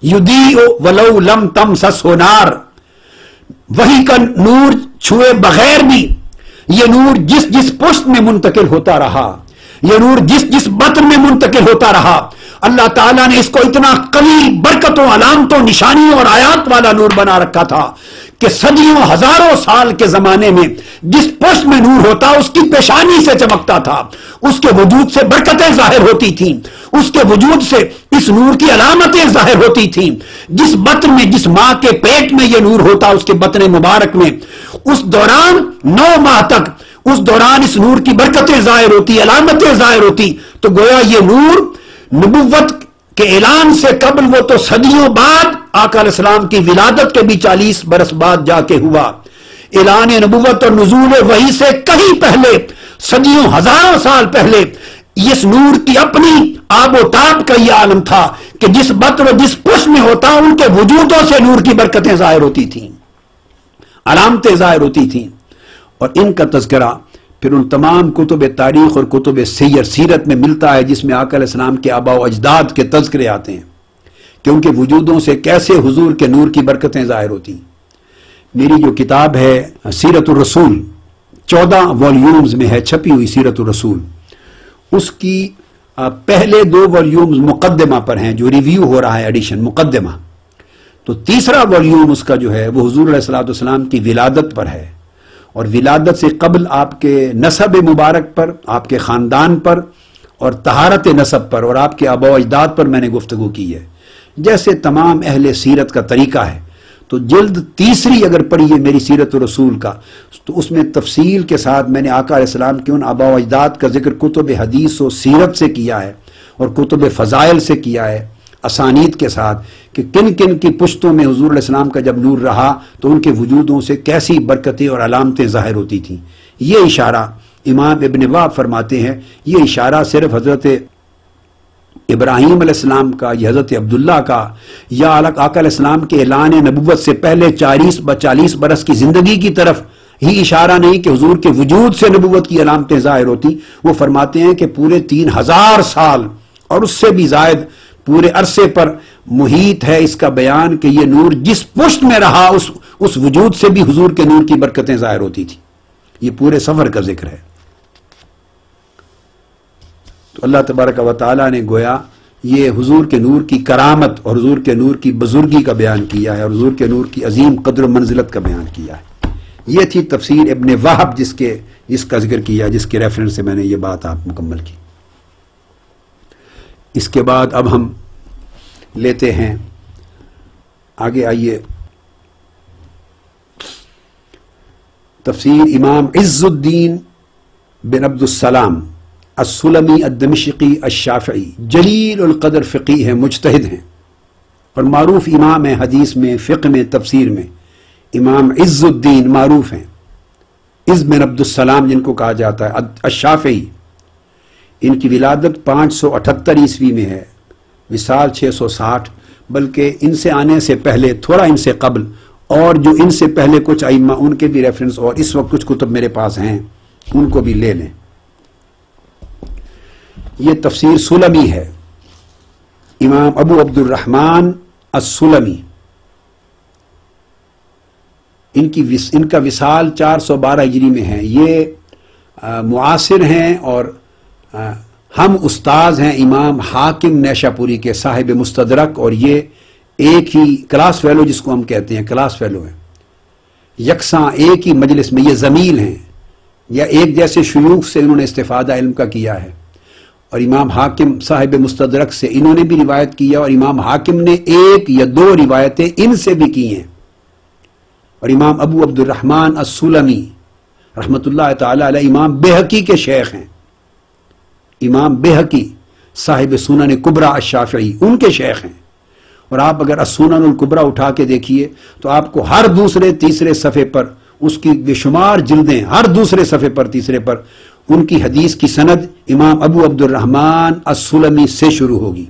یضیء ولو لم تمسسہ نار، وہی کا نور چھوئے بغیر بھی یہ نور جس پشت میں منتقل ہوتا رہا، یہ نور جس بطن میں منتقل ہوتا رہا، اللہ تعالیٰ نے اس کو اتنا قوی برکتوں، علامتوں، نشانیوں اور آیات والا نور بنا رکھا تھا کہ صدیوں ہزاروں سال کے زمانے میں جس پشت میں نور ہوتا اس کی پیشانی سے چمکتا تھا، اس کے وجود سے برکتیں ظاہر ہوتی تھیں، اس کے وجود سے اس نور کی علامتیں ظاہر ہوتی تھیں. جس بطن میں، جس ماں کے پیٹ میں یہ نور ہوتا، اس کے بطن مبارک میں، اس دوران 9 ماہ تک اس دوران اس نور کی برکتیں ظاہر ہوتی، علامتیں ظاہر ہوتی. تو گویا یہ نور نبوت کے اعلان سے قبل، وہ تو صدیوں بعد، آقا علیہ السلام کی ولادت کے بھی 40 برس بعد جا کے ہوا. اعلان نبوت اور نزول وحی سے کہیں پہلے، صدیوں ہزاروں سال پہلے، اس نور کی اپنی آب و تاب کا یہ عالم تھا کہ جس بطن و جس پشت میں ہوتا ان کے وجودوں سے نور کی برکتیں ظاہر ہوتی تھیں، علامتیں ظاہر ہوتی تھیں. اور ان کا تذکرہ پھر ان تمام کتب تاریخ اور کتب سیرت میں ملتا ہے جس میں آقا علیہ السلام کے آباء و اجداد کے تذکرے آتے ہیں کہ ان کے وجودوں سے کیسے حضور کے نور کی برکتیں ظاہر ہوتی. میری جو کتاب ہے سیرت الرسول، 14 والیومز میں ہے چھپی ہوئی سیرت الرسول، اس کی پہلے 2 والیومز مقدمہ پر ہیں، جو ریویو ہو رہا ہے ایڈیشن مقدمہ. تو تیسرا والیوم اس کا جو ہے وہ حضور علیہ السلام کی ولادت پر ہے، اور ولادت سے قبل آپ کے نسب مبارک پر، آپ کے خاندان پر، اور طہارت نسب پر، اور آپ کے آباء و اجداد پر میں نے گفتگو کی ہے جیسے تمام اہل سیرت کا طریقہ ہے. تو جلد 3 اگر پڑھیے میری سیرت الرسول کا تو اس میں تفصیل کے ساتھ میں نے آقا علیہ السلام کے ان آباء و اجداد کا ذکر کتب حدیث و سیرت سے کیا ہے، اور کتب فضائل سے کیا ہے، اسانید کے ساتھ، کہ کن کن کی پشتوں میں حضور علیہ السلام کا جب نور رہا تو ان کے وجودوں سے کیسی برکتیں اور علامتیں ظاہر ہوتی تھیں. یہ اشارہ امام ابن وہب فرماتے ہیں، یہ اشارہ صرف حضرت ابراہیم علیہ السلام کا یا حضرت عبداللہ کا یا آقا علیہ السلام کے اعلان نبوت سے پہلے 40 برس کی زندگی کی طرف ہی اشارہ نہیں کہ حضور کے وجود سے نبوت کی علامتیں ظاہر ہوتی. وہ فرماتے ہیں کہ پورے 3000 سال اور اس سے بھی زائد پورے عرصے پر محیط ہے اس کا بیان کہ یہ نور جس پشت میں رہا اس وجود سے بھی حضور کے نور کی برکتیں ظاہر ہوتی تھی. یہ پورے سفر کا ذکر ہے. تو اللہ تبارک و تعالیٰ نے گویا یہ حضور کے نور کی کرامت اور حضور کے نور کی بزرگی کا بیان کیا ہے، اور حضور کے نور کی عظیم قدر و منزلت کا بیان کیا ہے. یہ تھی تفسیر ابن وہب جس کا ذکر کیا، جس کے ریفرنس سے میں نے یہ بات آپ مکمل کی. اس کے بعد اب ہم لیتے ہیں آگے، آئیے تفسیر امام عز الدین بن عبد السلام السلمی الدمشقی الشافعی، جلیل القدر فقیہ ہیں، مجتہد ہیں، اور معروف امام ہیں حدیث میں، فقہ میں، تفسیر میں. امام عز الدین معروف ہیں، عز بن عبد السلام جن کو کہا جاتا ہے، الشافعی ان کی ولادت 578 عیسوی میں ہے، وصال 660، بلکہ ان سے آنے سے پہلے تھوڑا ان سے قبل اور جو ان سے پہلے کچھ ائمہ ان کے بھی ریفرنس اور اس وقت کچھ کتب میرے پاس ہیں ان کو بھی لے لیں۔ یہ تفسیر سلمی ہے، امام ابو عبد الرحمن السلمی، ان کا وصال 412 ہجری میں ہے۔ یہ معاصر ہیں اور ہم استاذ ہیں امام حاکم نیشاپوری کے صاحب مستدرک، اور یہ ایک ہی کلاس فیلو جس کو ہم کہتے ہیں کلاس فیلو ہیں، یکساں ایک ہی مجلس میں یہ زمیل ہیں یا ایک جیسے شیوخ سے انہوں نے استفادہ علم کا کیا ہے، اور امام حاکم صاحب مستدرک سے انہوں نے بھی روایت کیا، اور امام حاکم نے 1 یا 2 روایتیں ان سے بھی کی ہیں، اور امام ابو عبد الرحمن السلمی رحمۃ اللہ تعالی علیہ امام بہقی کے شیخ ہیں، امام بہقی صاحب سنن کبریٰ الشافعی ان کے شیخ ہیں، اور آپ اگر السنن الکبریٰ اٹھا کے دیکھیے تو آپ کو ہر دوسرے تیسرے صفحے پر اس کی بے شمار جلدیں، ہر دوسرے صفحے پر تیسرے پر ان کی حدیث کی سند امام ابو عبد الرحمن السلمی سے شروع ہوگی۔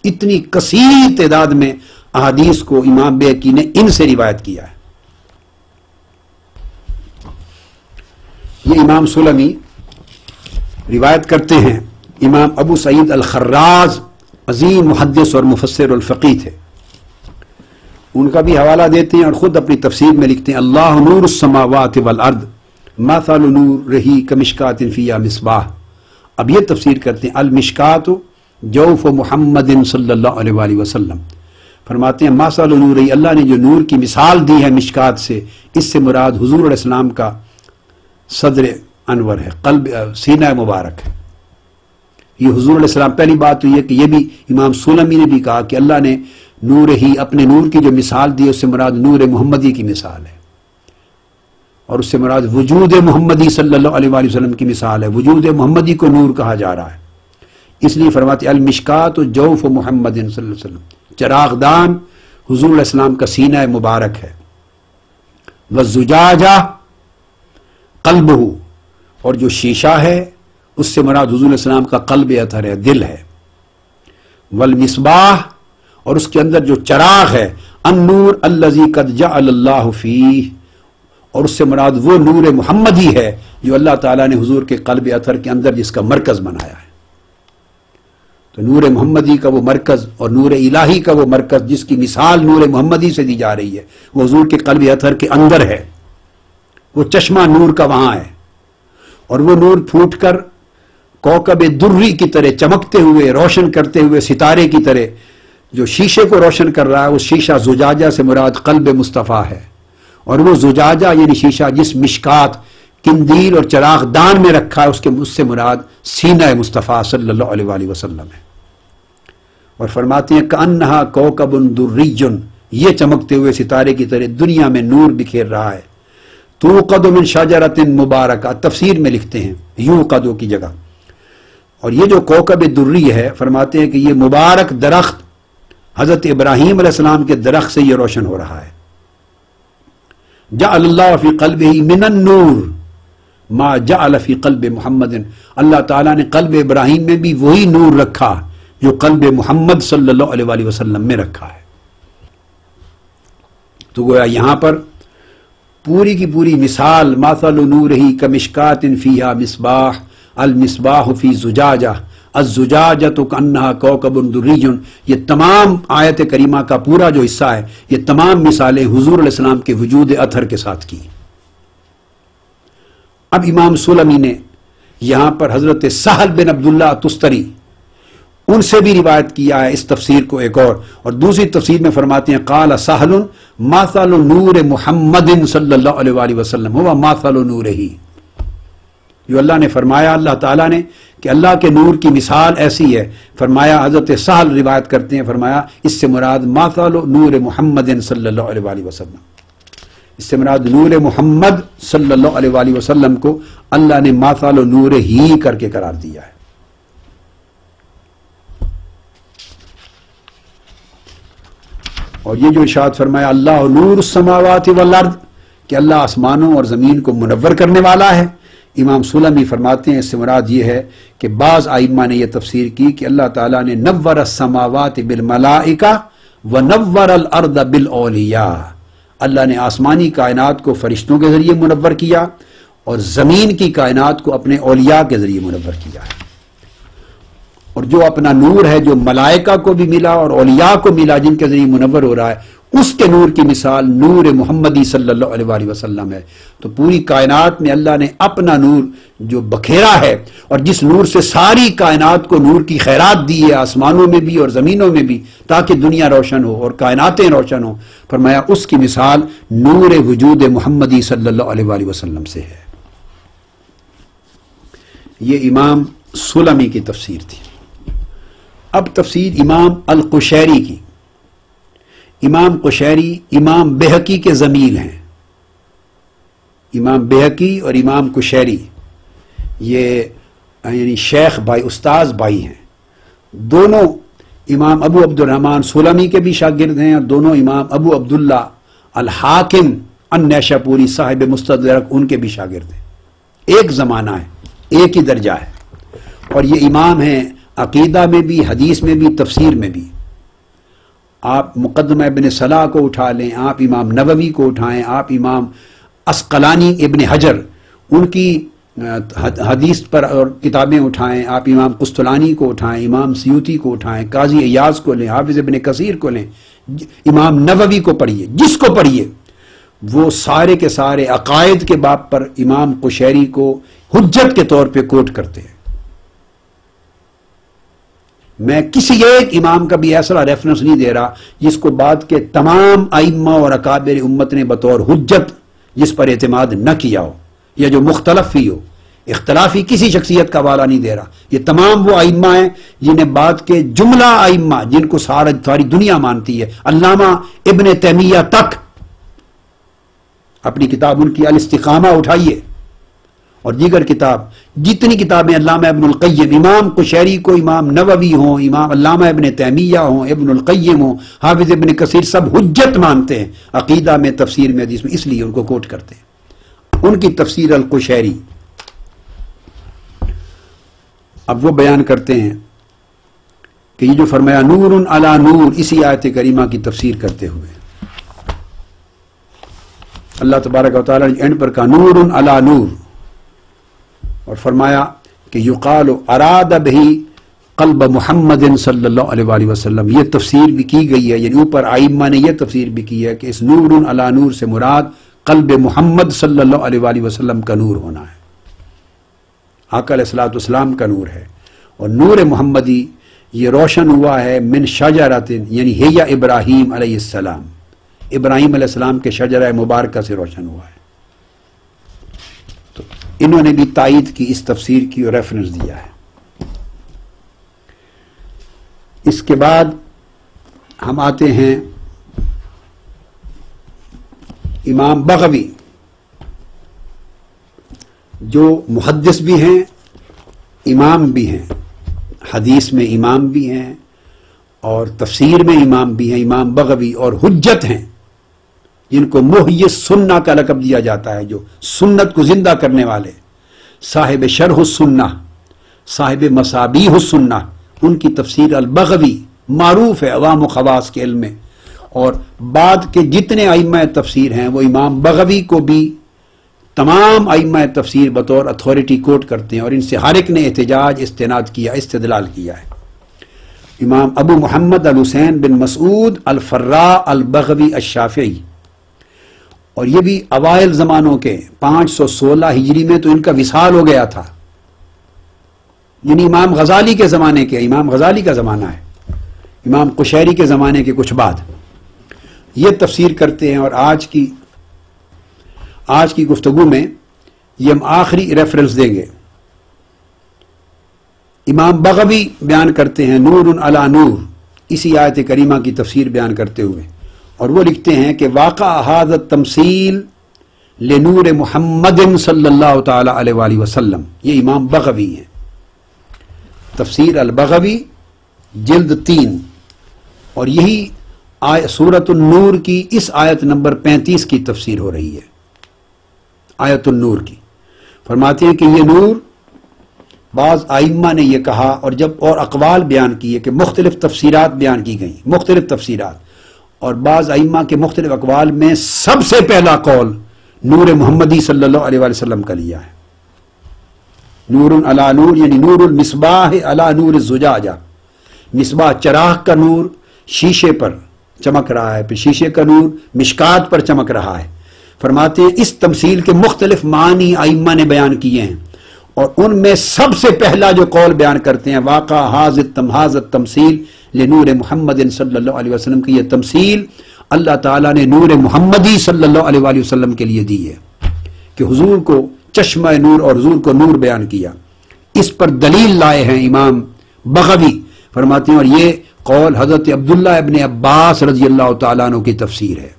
اتنی کثیر تعداد میں احادیث کو امام بہقی نے ان سے روایت کیا ہے۔ یہ امام سلمی روایت کرتے ہیں، امام ابو سعید الخراز عظیم محدث اور مفسر الفقیہ تھے، ان کا بھی حوالہ دیتے ہیں اور خود اپنی تفسیر میں لکھتے ہیں اللہ نور السماوات والارض مثل نورہ کمشکات فیہا مصباح۔ اب یہ تفسیر کرتے ہیں المشکات جوف محمد صلی اللہ علیہ وآلہ وسلم، فرماتے ہیں مثل نورہ، اللہ نے جو نور کی مثال دی ہے مشکات سے، اس سے مراد حضور علیہ السلام کا صدر انور ہے، قلب سینہ مبارک ہے۔ یہ حضور علیہ السلام پہلی بات تو یہ کہ یہ بھی امام سلمی نے بھی کہا کہ اللہ نے نور ہی اپنے نور کی جو مثال دی اس سے مراد نور محمدی کی مثال ہے، اور اس سے مراد وجود محمدی صلی اللہ علیہ وآلہ وسلم کی مثال ہے، وجود محمدی کو نور کہا جا رہا ہے، اس لیے فرماتے المشکات جوف محمد صلی اللہ علیہ وسلم، چراغ دان حضور علیہ السلام کا سینہ مبارک ہے، والزجاجہ قلبہ، اور جو شیشہ ہے اس سے مراد حضور علیہ السلام کا قلب اطہر ہے، دل ہے، والمصباح، اور اس کے اندر جو چراغ ہے النور الذی قد جعل اللہ فیہ، اور اس سے مراد وہ نور محمدی ہے جو اللہ تعالیٰ نے حضور کے قلب اطہر کے اندر جس کا مرکز بنایا ہے۔ تو نور محمدی کا وہ مرکز اور نور الہی کا وہ مرکز جس کی مثال نور محمدی سے دی جا رہی ہے وہ حضور کے قلب اطہر کے اندر ہے، وہ چشمہ نور کا وہاں ہے، اور وہ نور پھوٹ کر کوكب دری کی طرح چمکتے ہوئے روشن کرتے ہوئے ستارے کی طرح جو شیشے کو روشن کر رہا ہے، وہ شیشہ زجاجہ سے مراد قلب مصطفیٰ ہے، اور وہ زجاجہ یعنی شیشہ جس مشکات قندیل اور چراغ دان میں رکھا ہے اس سے مراد سینہ مصطفیٰ صلی اللہ علیہ وآلہ وسلم ہے۔ اور فرماتے ہیں کأنہا کوكب دری، یہ چمکتے ہوئے ستارے کی طرح دنیا میں نور بکھیر رہا ہے، توقد من شجرۃ مبارکہ، تفسیر میں لکھتے ہیں یوقد کی جگہ، اور یہ جو کوكب دری ہے فرماتے ہیں کہ یہ مبارک درخت حضرت ابراہیم علیہ السلام کے درخت سے یہ روشن ہو رہا ہے۔ جعل اللہ فی قلبہ من النور ما جعل فی قلب محمد، اللہ تعالیٰ نے قلب ابراہیم میں بھی وہی نور رکھا جو قلب محمد صلی اللہ علیہ وآلہ وسلم میں رکھا ہے۔ تو گویا یہاں پر پوری کی پوری مثال مثل نورہ کمشکات فیہا مصباح، المصباح فی زجاجہ، الزجاجۃ کأنہا کوكب دری، یہ تمام آیت کریمہ کا پورا جو حصہ ہے یہ تمام مثالیں حضور علیہ السلام کے وجود اطہر کے ساتھ کی۔ اب امام سلمی نے یہاں پر حضرت سہل بن عبداللہ تستری ان سے بھی روایت کیا ہے اس تفسیر کو ایک اور دوسری تفسیر میں فرماتے ہیں قال سہل مثل نور محمد صلی اللہ علیہ وآلہ وسلم ہوا مثل نورہ، جو اللہ نے فرمایا اللہ تعالیٰ نے کہ اللہ کے نور کی مثال ایسی ہے، فرمایا حضرت سہل روایت کرتے ہیں فرمایا اس سے مراد مثل نور محمد صلی اللہ علیہ وآلہ وسلم، اس سے مراد نور محمد صلی اللہ علیہ وآلہ وسلم کو اللہ نے مثل نور ہی کر کے قرار دیا ہے۔ اور یہ جو ارشاد فرمایا اللہ نور السماوات والارض، کہ اللہ آسمانوں اور زمین کو منور کرنے والا ہے، امام سلمی فرماتے ہیں اس سے مراد یہ ہے کہ بعض ائمہ نے یہ تفسیر کی کہ اللہ تعالیٰ نے نور السماوات بالملائکہ ونور الارض بالاولیاء، اللہ نے آسمانی کائنات کو فرشتوں کے ذریعے منور کیا اور زمین کی کائنات کو اپنے اولیاء کے ذریعے منور کیا ہے۔ اور جو اپنا نور ہے جو ملائکہ کو بھی ملا اور اولیاء کو ملا جن کے ذریعے منور ہو رہا ہے، اس کے نور کی مثال نور محمدی صلی اللہ علیہ وآلہ وسلم ہے۔ تو پوری کائنات میں اللہ نے اپنا نور جو بکھیرا ہے اور جس نور سے ساری کائنات کو نور کی خیرات دی ہے، آسمانوں میں بھی اور زمینوں میں بھی، تاکہ دنیا روشن ہو اور کائناتیں روشن ہوں، فرمایا اس کی مثال نور وجود محمدی صلی اللہ علیہ وآلہ وسلم سے ہے۔ یہ امام سلمی کی تفسیر تھی۔ اب تفسیر امام القشیری کی۔ امام قشیری امام بہقی کے ضمیل ہیں۔ امام بہقی اور امام قشیری یہ یعنی شیخ بھائی، استاذ بھائی ہیں۔ دونوں امام ابو عبد الرحمن سلمی کے بھی شاگرد ہیں اور دونوں امام ابو عبداللہ الحاکم النیشاپوری صاحب مستدرک ان کے بھی شاگرد ہیں۔ ایک زمانہ ہے، ایک ہی درجہ ہے، اور یہ امام ہیں عقیدہ میں بھی، حدیث میں بھی، تفسیر میں بھی۔ آپ مقدمہ ابن صلاح کو اٹھا لیں، آپ امام نووی کو اٹھائیں، آپ امام عسقلانی ابن حجر ان کی حدیث پر اور کتابیں اٹھائیں، آپ امام قسطلانی کو اٹھائیں، امام سیوطی کو اٹھائیں، قاضی ایاز کو لیں، حافظ ابن کثیر کو لیں، امام نووی کو پڑھیے، جس کو پڑھیے وہ سارے کے سارے عقائد کے باب پر امام قشیری کو حجت کے طور پہ کوٹ کرتے ہیں۔ میں کسی ایک امام کا بھی ایسا ریفرنس نہیں دے رہا جس کو بعد کے تمام ائمہ اور اکابر امت نے بطور حجت جس پر اعتماد نہ کیا ہو یا جو مختلف ہی ہو، اختلافی کسی شخصیت کا حوالہ نہیں دے رہا۔ یہ تمام وہ ائمہ ہیں جنہیں بعد کے جملہ ائمہ جن کو ساری دنیا مانتی ہے، علامہ ابن تیمیہ تک، اپنی کتاب ان کی الاستقامہ اٹھائیے اور دیگر کتاب، جتنی کتابیں علامہ ابن القیم، امام قشیری کو امام نووی ہوں، امام علامہ ابن تیمیہ ہوں، ابن القیم ہوں، حافظ ابن کثیر، سب حجت مانتے ہیں عقیدہ میں، تفسیر میں، حدیث میں، اس لیے ان کو کوٹ کرتے ہیں۔ ان کی تفسیر القشیری اب وہ بیان کرتے ہیں کہ یہ جو فرمایا نور علی نور، اسی آیت کریمہ کی تفسیر کرتے ہوئے اللہ تبارک و تعالیٰ نے اینڈ پر کہا نور علی نور، اور فرمایا کہ یقال اراد بہ قلب محمد صلی اللہ علیہ وآلہ وسلم، یہ تفسیر بھی کی گئی ہے، یعنی اوپر ائمہ نے یہ تفسیر بھی کی ہے کہ اس نور علی نور سے مراد قلب محمد صلی اللہ علیہ وآلہ وسلم کا نور ہونا ہے، آقا علیہ الصلوۃ والسلام کا نور ہے۔ اور نور محمدی یہ روشن ہوا ہے من شجرۃ، یعنی ہی ابراہیم علیہ السلام، ابراہیم علیہ السلام کے شجرہ مبارکہ سے روشن ہوا ہے۔ تو انہوں نے بھی تائید کی اس تفسیر کی اور ریفرنس دیا ہے۔ اس کے بعد ہم آتے ہیں امام بغوی، جو محدث بھی ہیں، امام بھی ہیں، حدیث میں امام بھی ہیں اور تفسیر میں امام بھی ہیں، امام بغوی، اور حجت ہیں جن کو محیی سنہ کا لقب دیا جاتا ہے، جو سنت کو زندہ کرنے والے، صاحب شرح السنہ، صاحب مصابیح السنہ، ان کی تفسیر البغوی معروف ہے عوام و خواص کے علم میں۔ اور بعد کے جتنے ائمہ تفسیر ہیں وہ امام بغوی کو بھی تمام ائمہ تفسیر بطور اتھارٹی کوٹ کرتے ہیں، اور ان سے ہر ایک نے احتجاج، استناد کیا، استدلال کیا ہے۔ امام ابو محمد الحسین بن مسعود الفراء البغوی الشافعی، اور یہ بھی اوائل زمانوں کے 516 ہجری میں تو ان کا وصال ہو گیا تھا، یعنی امام غزالی کے زمانے کے، امام غزالی کا زمانہ ہے، امام قشیری کے زمانے کے کچھ بعد یہ تفسیر کرتے ہیں۔ اور آج کی گفتگو میں یہ ہم آخری ریفرنس دیں گے۔ امام بغوی بیان کرتے ہیں نور علی نور، اسی آیت کریمہ کی تفسیر بیان کرتے ہوئے، اور وہ لکھتے ہیں کہ واقع ھذا التمثیل لنور محمد صلی اللہ تعالی علیہ وآلہ وسلم، یہ امام بغوی ہیں۔ تفسیر البغوی جلد 3، اور یہی سورۃ النور کی اس آیت نمبر 35 کی تفسیر ہو رہی ہے، آیت النور کی۔ فرماتے ہیں کہ یہ نور، بعض آئمہ نے یہ کہا اور جب اور اقوال بیان کیے کہ مختلف تفسیرات بیان کی گئیں، مختلف تفسیرات، اور بعض آئمہ کے مختلف اقوال میں سب سے پہلا قول نور محمدی صلی اللہ علیہ وآلہ وسلم کا لیا ہے۔ نور علی نور، یعنی نور المصباح علی نور الزجاجہ، مصباح چراغ کا نور شیشے پر چمک رہا ہے، پھر شیشے کا نور مشکات پر چمک رہا ہے۔ فرماتے ہیں اس تمثیل کے مختلف معنی آئمہ نے بیان کیے ہیں، اور ان میں سب سے پہلا جو قول بیان کرتے ہیں، واقع حاضر تمثیل لنور محمد صلی اللہ علیہ وسلم کی، یہ تمثیل اللہ تعالیٰ نے نور محمدی صلی اللہ علیہ وآلہ وسلم کے لیے دی ہے کہ حضور کو چشمہ نور اور حضور کو نور بیان کیا۔ اس پر دلیل لائے ہیں امام بغوی، فرماتے ہیں اور یہ قول حضرت عبداللہ ابن عباس رضی اللہ تعالیٰ عنہ کی تفسیر ہے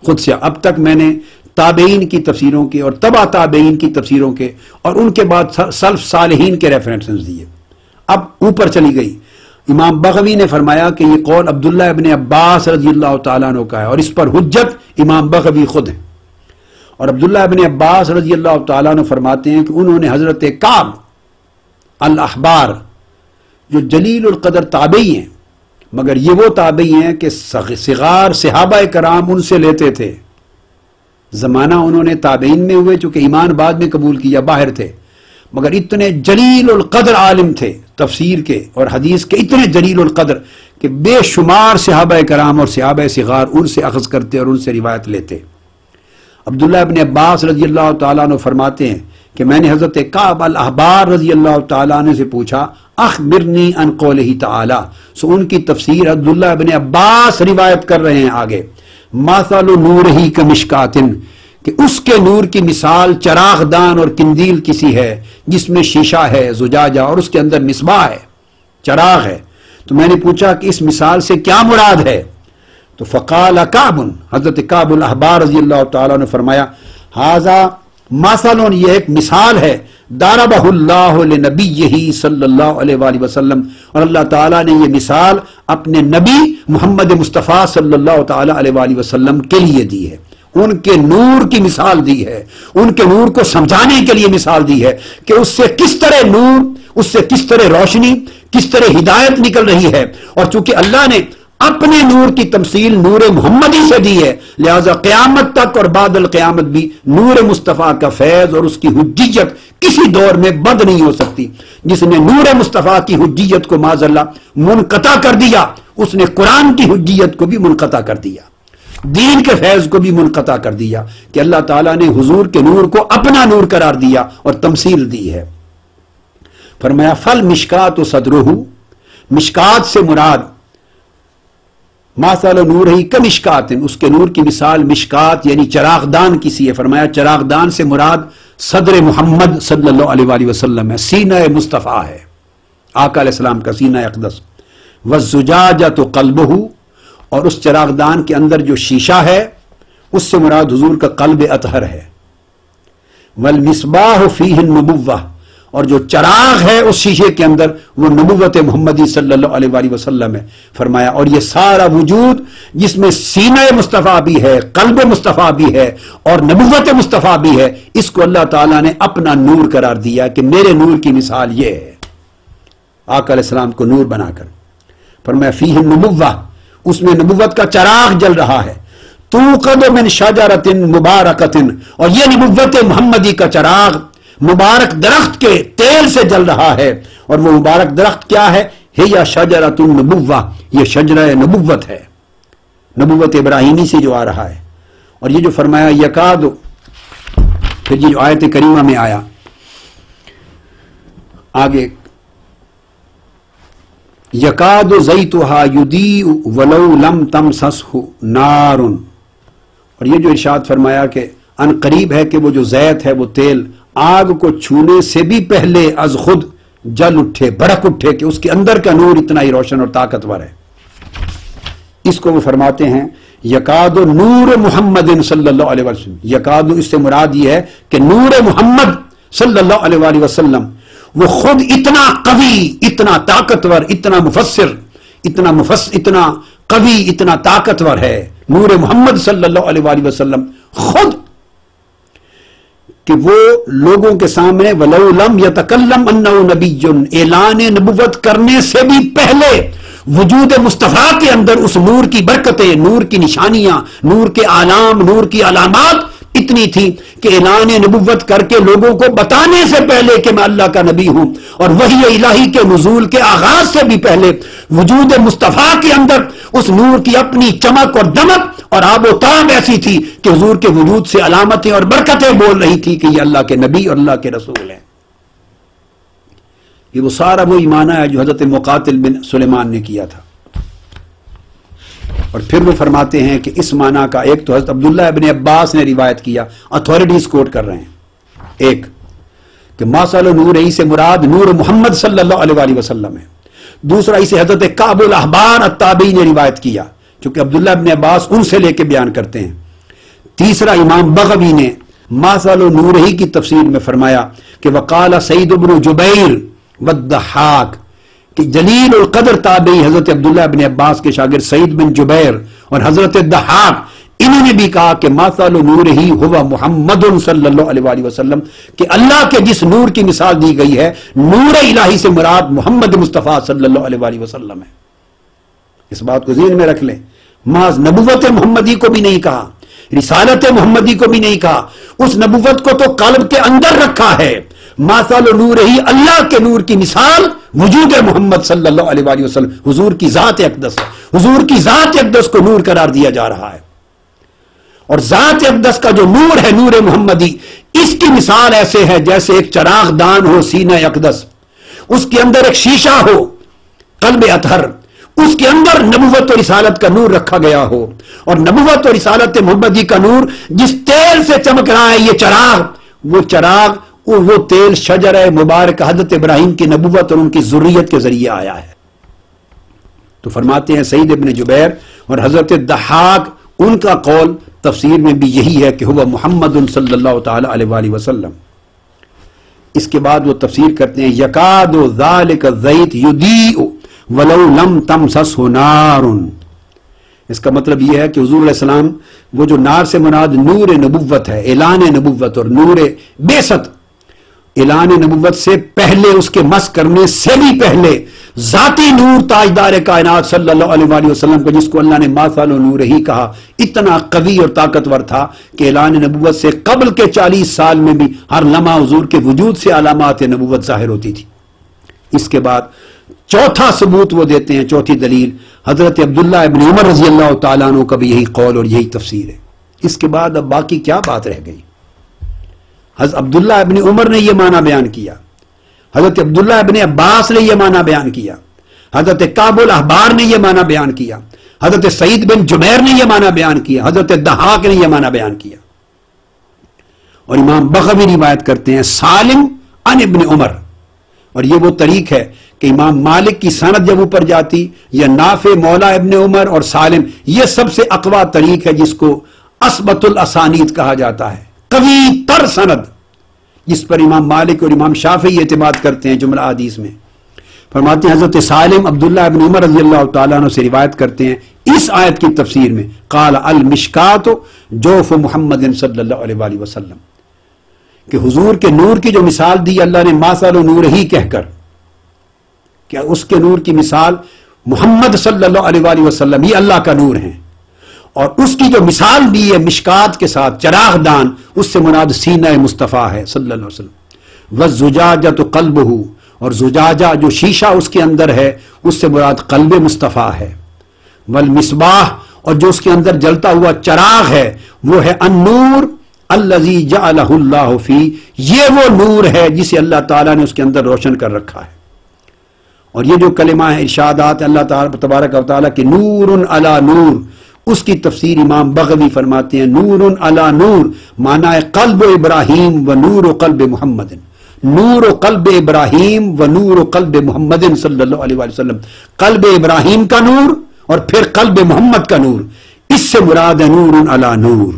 خود سے۔ اب تک میں نے تابعین کی تفسیروں کے اور تبع تابعین کی تفسیروں کے اور ان کے بعد سلف صالحین کے ریفرنسز دیے، اب اوپر چلی گئی۔ امام بغوی نے فرمایا کہ یہ قول عبداللہ ابن عباس رضی اللہ تعالیٰ عنہ کا ہے، اور اس پر حجت امام بغوی خود ہیں۔ اور عبداللہ ابن عباس رضی اللہ تعالیٰ عنہ فرماتے ہیں کہ انہوں نے حضرت کعب الاحبار جو جلیل القدر تابعی ہیں، مگر یہ وہ تابعی ہیں کہ صغار صحابہ کرام ان سے لیتے تھے، زمانہ انہوں نے تابعین میں ہوئے چونکہ ایمان بعد میں قبول کیا، باہر تھے، مگر اتنے جلیل القدر عالم تھے تفسیر کے اور حدیث کے، اتنے جلیل القدر کہ بے شمار صحابہ کرام اور صحابہ صغار ان سے اخذ کرتے اور ان سے روایت لیتے۔ عبداللہ ابن عباس رضی اللہ تعالیٰ عنہ فرماتے ہیں کہ میں نے حضرت کعب الاحبار رضی اللہ تعالیٰ عنہ سے پوچھا اخبرنی عن قولہ تعالی، سو ان کی تفسیر عبداللہ ابن عباس روایت کر رہے ہیں آگے، مثل نورہ کمشکات، کہ اس کے نور کی مثال چراغ دان اور کندیل کسی ہے جس میں شیشہ ہے زجاجہ اور اس کے اندر مصباح ہے، چراغ ہے۔ تو میں نے پوچھا کہ اس مثال سے کیا مراد ہے؟ تو فقال کعب، حضرت کعب الاحبار رضی اللہ تعالیٰ نے فرمایا ھذا مثل، یہ ایک مثال ہے، ضربہ اللہ لنبیہ صلی اللہ علیہ وآلہ وسلم، اور اللہ تعالیٰ نے یہ مثال اپنے نبی محمد مصطفیٰ صلی اللہ تعالیٰ علیہ وآلہ وسلم کے لیے دی ہے، ان کے نور کی مثال دی ہے، ان کے نور کو سمجھانے کے لیے مثال دی ہے کہ اس سے کس طرح نور، اس سے کس طرح روشنی، کس طرح ہدایت نکل رہی ہے، اور چونکہ اللہ نے اپنے نور کی تمثیل نور محمدی سے دی ہے، لہذا قیامت تک اور بعد القیامت بھی نور مصطفیٰ کا فیض اور اس کی حجیت کسی دور میں بند نہیں ہو سکتی۔ جس نے نور مصطفیٰ کی حجیت کو معاذ اللہ منقطع کر دیا، اس نے قرآن کی حجیت کو بھی منقطع کر دیا، دین کے فیض کو بھی منقطع کر دیا، کہ اللہ تعالیٰ نے حضور کے نور کو اپنا نور قرار دیا اور تمثیل دی ہے۔ فرمایا فل مشکات و صدرہ، مشکات سے مراد مثل نورہ کمشکات، اس کے نور کی مثال مشکات یعنی چراغ دان کسی ہے۔ فرمایا چراغ دان سے مراد صدر محمد صلی اللہ علیہ وآلہ وسلم ہے، سینہ مصطفیٰ ہے، آقا علیہ السلام کا سینہ اقدس۔ والزجاجۃ قلبہ، اور اس چراغ دان کے اندر جو شیشہ ہے اس سے مراد حضور کا قلب اطہر ہے۔ والمصباح فیہ النبوہ، اور جو چراغ ہے اس شیشے کے اندر وہ نبوت محمدی صلی اللہ علیہ وآلہ وسلم ہے۔ فرمایا اور یہ سارا وجود جس میں سینہ مصطفیٰ بھی ہے، قلب مصطفیٰ بھی ہے اور نبوت مصطفیٰ بھی ہے، اس کو اللہ تعالیٰ نے اپنا نور قرار دیا کہ میرے نور کی مثال یہ ہے، آقا علیہ السلام کو نور بنا کر۔ فرمایا فیہ النبوہ، اس میں نبوت کا چراغ جل رہا ہے، توقد من شجرۃ مبارکۃ، اور یہ نبوت محمدی کا چراغ مبارک درخت کے تیل سے جل رہا ہے، اور وہ مبارک درخت کیا ہے؟ ہی شجرۃ النبوہ، یہ شجرہ نبوت ہے، نبوت ابراہیمی سے جو آ رہا ہے۔ اور یہ جو فرمایا یکاد، پھر یہ جو آیت کریمہ میں آیا آگے، یکاد زیتھا یضیء ولو لم تمسسہ نار، اور یہ جو ارشاد فرمایا کہ ان قریب ہے کہ وہ جو زیت ہے وہ تیل آگ کو چھونے سے بھی پہلے از خود جل اٹھے، بھڑک اٹھے، کہ اس کے اندر کا نور اتنا ہی روشن اور طاقتور ہے۔ اس کو وہ فرماتے ہیں یکاد نور محمد صلی اللہ علیہ وسلم، یکاد اس سے مراد یہ ہے کہ نور محمد صلی اللہ علیہ وآلہ وسلم وہ خود اتنا قوی، اتنا طاقتور، اتنا مفسر، اتنا قوی، اتنا طاقتور ہے نور محمد صلی اللہ علیہ وآلہ وسلم خود، کہ وہ لوگوں کے سامنے وَلَوْ لَمْ يَتَكَلَّمْ أَنَّهُ نَبِيٌّ اعلان نبوت کرنے سے بھی پہلے وجود مصطفیٰ کے اندر اس نور کی برکتیں، نور کی نشانیاں، نور کے آلام، نور کی علامات اتنی تھی کہ اعلان نبوت کر کے لوگوں کو بتانے سے پہلے کہ میں اللہ کا نبی ہوں، اور وحی الہی کے نزول کے آغاز سے بھی پہلے وجود مصطفیٰ کے اندر اس نور کی اپنی چمک اور دمک اور آب و تاب ایسی تھی کہ حضور کے وجود سے علامتیں اور برکتیں بول رہی تھی کہ یہ اللہ کے نبی اور اللہ کے رسول ہیں۔ یہ وہ سارا وہی معنی ہے جو حضرت مقاتل بن سلیمان نے کیا تھا۔ اور پھر وہ فرماتے ہیں کہ اس معنی کا ایک تو حضرت عبداللہ ابن عباس نے روایت کیا، اتھارٹیز کوٹ کر رہے ہیں، ایک کہ ماسل نور ہی سے مراد نور محمد صلی اللہ علیہ وآلہ وسلم ہے، دوسرا اسے حضرت کعب الاحبار التابعی نے روایت کیا چونکہ عبداللہ ابن عباس ان سے لے کے بیان کرتے ہیں، تیسرا امام بغوی نے ماسل نور ہی کی تفسیر میں فرمایا کہ وقال سعید بن جبیر والضحاک، کہ جلیل القدر تابعی حضرت عبداللہ ابن عباس کے شاگرد سعید بن جبیر اور حضرت الضحاک انہوں نے بھی کہا کہ ماثل نور ہی ہوا محمد صلی اللہ علیہ وآلہ وسلم، کہ اللہ کے جس نور کی مثال دی گئی ہے نور الہی سے مراد محمد مصطفیٰ صلی اللہ علیہ وآلہ وسلم ہے۔ اس بات کو ذہن میں رکھ لیں، محض نبوت محمدی کو بھی نہیں کہا، رسالت محمدی کو بھی نہیں کہا، اس نبوت کو تو قلب کے اندر رکھا ہے۔ ماثل نور ہی اللہ کے نور کی مثال وجود محمد صلی اللہ علیہ وآلہ وسلم، حضور کی ذات اقدس ہے، حضور کی ذات اقدس کو نور قرار دیا جا رہا ہے، اور ذات اقدس کا جو نور ہے نور محمدی، اس کی مثال ایسے ہے جیسے ایک چراغ دان ہو سینہ اقدس، اس کے اندر ایک شیشہ ہو قلب اطہر، اس کے اندر نبوت اور رسالت کا نور رکھا گیا ہو، اور نبوت اور رسالت محمدی کا نور جس تیل سے چمک رہا ہے یہ چراغ، وہ چراغ وہ تیل شجر مبارک حضرت ابراہیم کی نبوت اور ان کی ذریت کے ذریعے آیا ہے۔ تو فرماتے ہیں سعید ابن جبیر اور حضرت الضحاک ان کا قول تفسیر میں بھی یہی ہے کہ ہوا محمد صلی اللہ تعالی علیہ وآلہ وسلم۔ اس کے بعد وہ تفسیر کرتے ہیں یکاد ذالک الزیت یضیء ولو لم تمسسہ نار، اس کا مطلب یہ ہے کہ حضور علیہ السلام وہ جو نار سے مراد نور نبوت ہے، اعلان نبوت اور نور بعثت، اعلان نبوت سے پہلے اس کے مس کرنے سے بھی پہلے ذاتی نور تاجدار کائنات صلی اللہ علیہ وآلہ وسلم کو جس کو اللہ نے ماثل نور ہی کہا اتنا قوی اور طاقتور تھا کہ اعلان نبوت سے قبل کے 40 سال میں بھی ہر لمحہ حضور کے وجود سے علامات نبوت ظاہر ہوتی تھی۔ اس کے بعد چوتھا ثبوت وہ دیتے ہیں، چوتھی دلیل حضرت عبداللہ ابن عمر رضی اللہ تعالیٰ عنہ کا بھی یہی قول اور یہی تفسیر ہے۔ اس کے بعد اب باقی کیا بات رہ گئی؟ حضرت عبداللہ ابن عمر نے یہ معنی بیان کیا، حضرت عبداللہ ابن عباس نے یہ معنی بیان کیا، حضرت کعب الاحبار نے یہ معنی بیان کیا، حضرت سعید بن جبیر نے یہ معنی بیان کیا، حضرت الضحاک نے یہ معنی بیان کیا، اور امام بغوی روایت کرتے ہیں سالم عن ابن عمر، اور یہ وہ طریق ہے کہ امام مالک کی سند جب اوپر جاتی یا نافع مولا ابن عمر اور سالم، یہ سب سے اقوی طریق ہے جس کو اثبت الاسانید کہا جاتا ہے، قوی تر سند جس پر امام مالک اور امام شافعی اعتماد کرتے ہیں جملہ حدیث میں۔ فرماتے ہیں حضرت سالم عبداللہ ابن عمر رضی اللہ تعالیٰ عنہ سے روایت کرتے ہیں اس آیت کی تفسیر میں قال المشکات جوف محمد صلی اللہ علیہ وآلہ وسلم، کہ حضور کے نور کی جو مثال دی اللہ نے ماثل نور ہی کہہ کر، کیا اس کے نور کی مثال محمد صلی اللہ علیہ وآلہ وسلم یہ اللہ کا نور ہے، اور اس کی جو مثال دی ہے مشکات کے ساتھ چراغ دان، اس سے مراد سینہ مصطفیٰ ہے صلی اللہ علیہ وسلم، والزجاجۃ قلبہ، اور زجاجہ جو شیشہ اس کے اندر ہے اس سے مراد قلب مصطفیٰ ہے، والمصباح، اور جو اس کے اندر جلتا ہوا چراغ ہے وہ ہے النور الذی جعلہ اللہ فی، یہ وہ نور ہے جسے اللہ تعالیٰ نے اس کے اندر روشن کر رکھا ہے۔ اور یہ جو کلمہ ہے ارشادات اللہ تعالیٰ تبارک و تعالیٰ کہ نور علی نور، اس کی تفسیر امام بغوی فرماتے ہیں نور علی نور معنی ہے قلب ابراہیم و نور قلب محمد، نور قلب ابراہیم و نور قلب محمد صلی اللہ علیہ وآلہ وسلم، قلب ابراہیم کا نور اور پھر قلب محمد کا نور، اس سے مراد ہے نور علی نور۔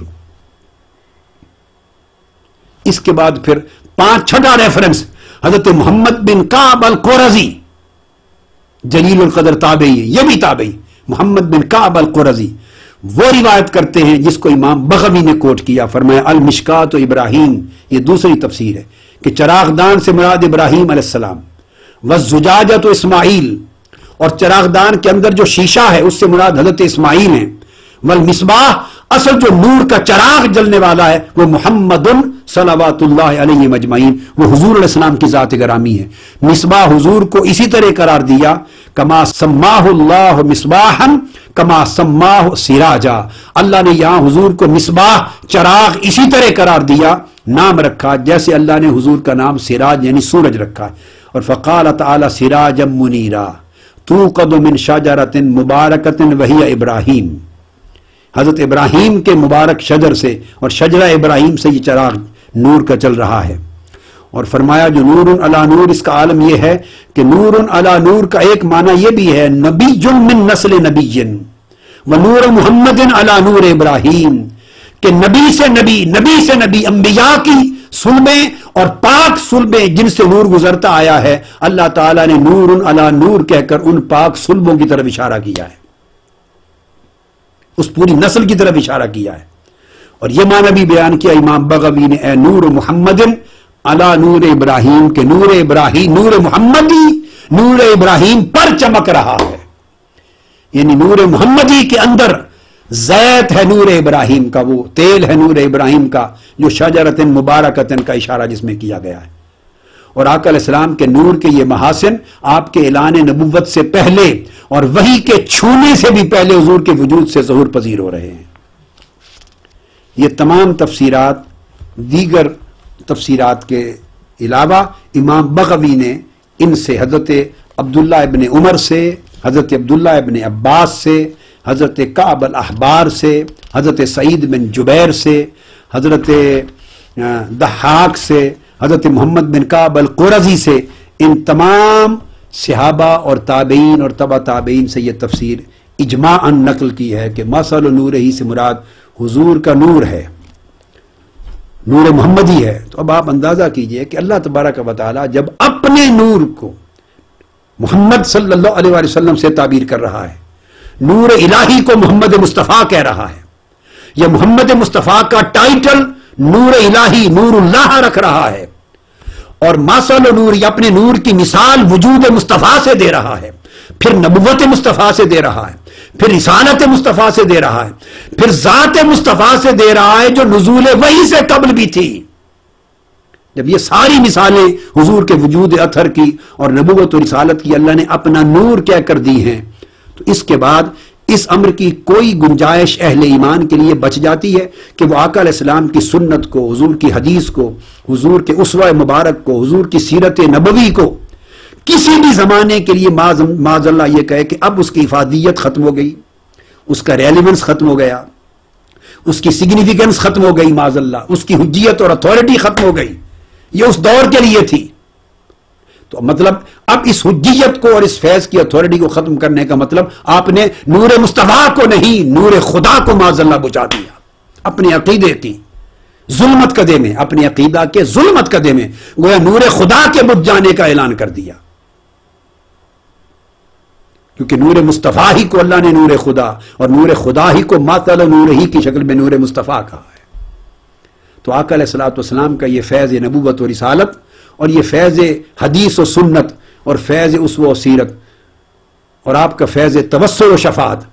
اس کے بعد پھر چھٹا ریفرنس حضرت محمد بن کعب القرظی، جلیل القدر تابعی، یہ بھی تابعی محمد بن کعب القرظی، وہ روایت کرتے ہیں جس کو امام بغوی نے کوٹ کیا، فرمایا المشکات و ابراہیم، یہ دوسری تفسیر ہے کہ چراغ دان سے مراد ابراہیم علیہ السلام، والزجاجۃ اسماعیل، اور چراغ دان کے اندر جو شیشہ ہے اس سے مراد حضرت اسماعیل ہیں، والمصباح، اصل جو نور کا چراغ جلنے والا ہے وہ محمد صلوات اللہ علیہ مجمعین، وہ حضور علیہ السلام کی ذات گرامی ہے۔ مصباح حضور کو اسی طرح قرار دیا کما سماہ اللہ مصباحا کما سماہ سراجا، اللہ نے یہاں حضور کو مصباح چراغ اسی طرح قرار دیا، نام رکھا جیسے اللہ نے حضور کا نام سراج یعنی سورج رکھا۔ اور فقال تعالی سراجا منیرا توقد من شجرۃ مبارکۃ وہی ابراہیم، حضرت ابراہیم کے مبارک شجر سے اور شجرہ ابراہیم سے یہ چراغ نور کا چل رہا ہے۔ اور فرمایا جو نور علی نور، اس کا عالم یہ ہے کہ نور علی نور کا ایک معنی یہ بھی ہے نبی من نسل نبی و نور محمد علی نور ابراہیم، کہ نبی سے نبی، نبی سے نبی، انبیاء کی سلبیں اور پاک سلبیں جن سے نور گزرتا آیا ہے، اللہ تعالیٰ نے نور علی نور کہہ کر ان پاک سلبوں کی طرف اشارہ کیا ہے، اس پوری نسل کی طرف اشارہ کیا ہے۔ اور یہ معنی بھی بیان کیا امام بغوی نے، اے نور محمد علی نور ابراہیم، کہ نور ابراہیم، نور محمدی نور ابراہیم پر چمک رہا ہے، یعنی نور محمدی کے اندر زیت ہے نور ابراہیم کا، وہ تیل ہے نور ابراہیم کا جو شجرۃ مبارکۃ کا اشارہ جس میں کیا گیا ہے۔ اور آقا علیہ السلام کے نور کے یہ محاسن آپ کے اعلان نبوت سے پہلے اور وحی کے چھونے سے بھی پہلے حضور کے وجود سے ظہور پذیر ہو رہے ہیں۔ یہ تمام تفسیرات دیگر تفسیرات کے علاوہ امام بغوی نے ان سے حضرت عبداللہ ابن عمر سے، حضرت عبداللہ ابن عباس سے، حضرت کعب الاحبار سے، حضرت سعید بن جبیر سے، حضرت ضحاک سے، حضرت محمد بن کعب القرظی سے، ان تمام صحابہ اور تابعین اور تبع تابعین سے یہ تفسیر اجماعاً نقل کی ہے کہ مثل نور ہی سے مراد حضور کا نور ہے، نور محمدی ہے۔ تو اب آپ اندازہ کیجئے کہ اللہ تبارک و تعالی جب اپنے نور کو محمد صلی اللہ علیہ وآلہ وسلم سے تعبیر کر رہا ہے، نور الہی کو محمد مصطفیٰ کہہ رہا ہے، یہ محمد مصطفیٰ کا ٹائٹل نور الہی نور اللہ رکھ رہا ہے، اور مثل نور یہ اپنے نور کی مثال وجود مصطفیٰ سے دے رہا ہے، پھر نبوت مصطفیٰ سے دے رہا ہے، پھر رسالت مصطفیٰ سے دے رہا ہے، پھر ذات مصطفیٰ سے دے رہا ہے جو نزول وحی سے قبل بھی تھی۔ جب یہ ساری مثالیں حضور کے وجود اطہر کی اور نبوت و رسالت کی اللہ نے اپنا نور کہہ کر دی ہیں، تو اس کے بعد اس امر کی کوئی گنجائش اہل ایمان کے لیے بچ جاتی ہے کہ وہ آقا علیہ السلام کی سنت کو، حضور کی حدیث کو، حضور کے اسوہ مبارک کو، حضور کی سیرت نبوی کو کسی بھی زمانے کے لیے معاذ اللہ یہ کہے کہ اب اس کی افادیت ختم ہو گئی، اس کا ریلیونس ختم ہو گیا، اس کی سگنیفیکنس ختم ہو گئی، معاذ اللہ اس کی حجیت اور اتھارٹی ختم ہو گئی، یہ اس دور کے لیے تھی۔ تو مطلب اب اس حجیت کو اور اس فیض کی اتھارٹی کو ختم کرنے کا مطلب آپ نے نور مصطفیٰ کو نہیں، نور خدا کو معاذ اللہ بجھا دیا، اپنے عقیدے کی ظلمت قدے میں، اپنے عقیدہ کے ظلمت قدے میں گویا نور خدا کے بجھ جانے کا اعلان کر دیا، کیونکہ نور مصطفیٰ ہی کو اللہ نے نور خدا اور نور خدا ہی کو ماتل نور ہی کی شکل میں نور مصطفیٰ کہا ہے۔ تو آقا علیہ الصلوۃ والسلام کا یہ فیض نبوت و رسالت اور یہ فیض حدیث و سنت اور فیض اسوہ و سیرت اور آپ کا فیض توسل و شفاعت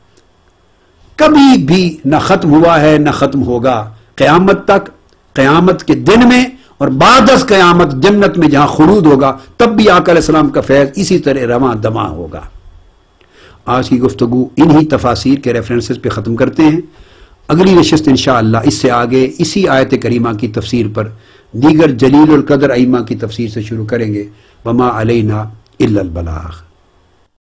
کبھی بھی نہ ختم ہوا ہے نہ ختم ہوگا قیامت تک، قیامت کے دن میں اور بعد از قیامت جنت میں جہاں خلود ہوگا تب بھی آقا علیہ السلام کا فیض اسی طرح رواں دماں ہوگا۔ آج کی گفتگو انہی تفاسیر کے ریفرنسز پہ ختم کرتے ہیں۔ اگلی نشست انشاءاللہ اس سے آگے اسی آیت کریمہ کی تفسیر پر دیگر جلیل القدر ائمہ کی تفسیر سے شروع کریں گے۔ وما علینا الا البلاغ۔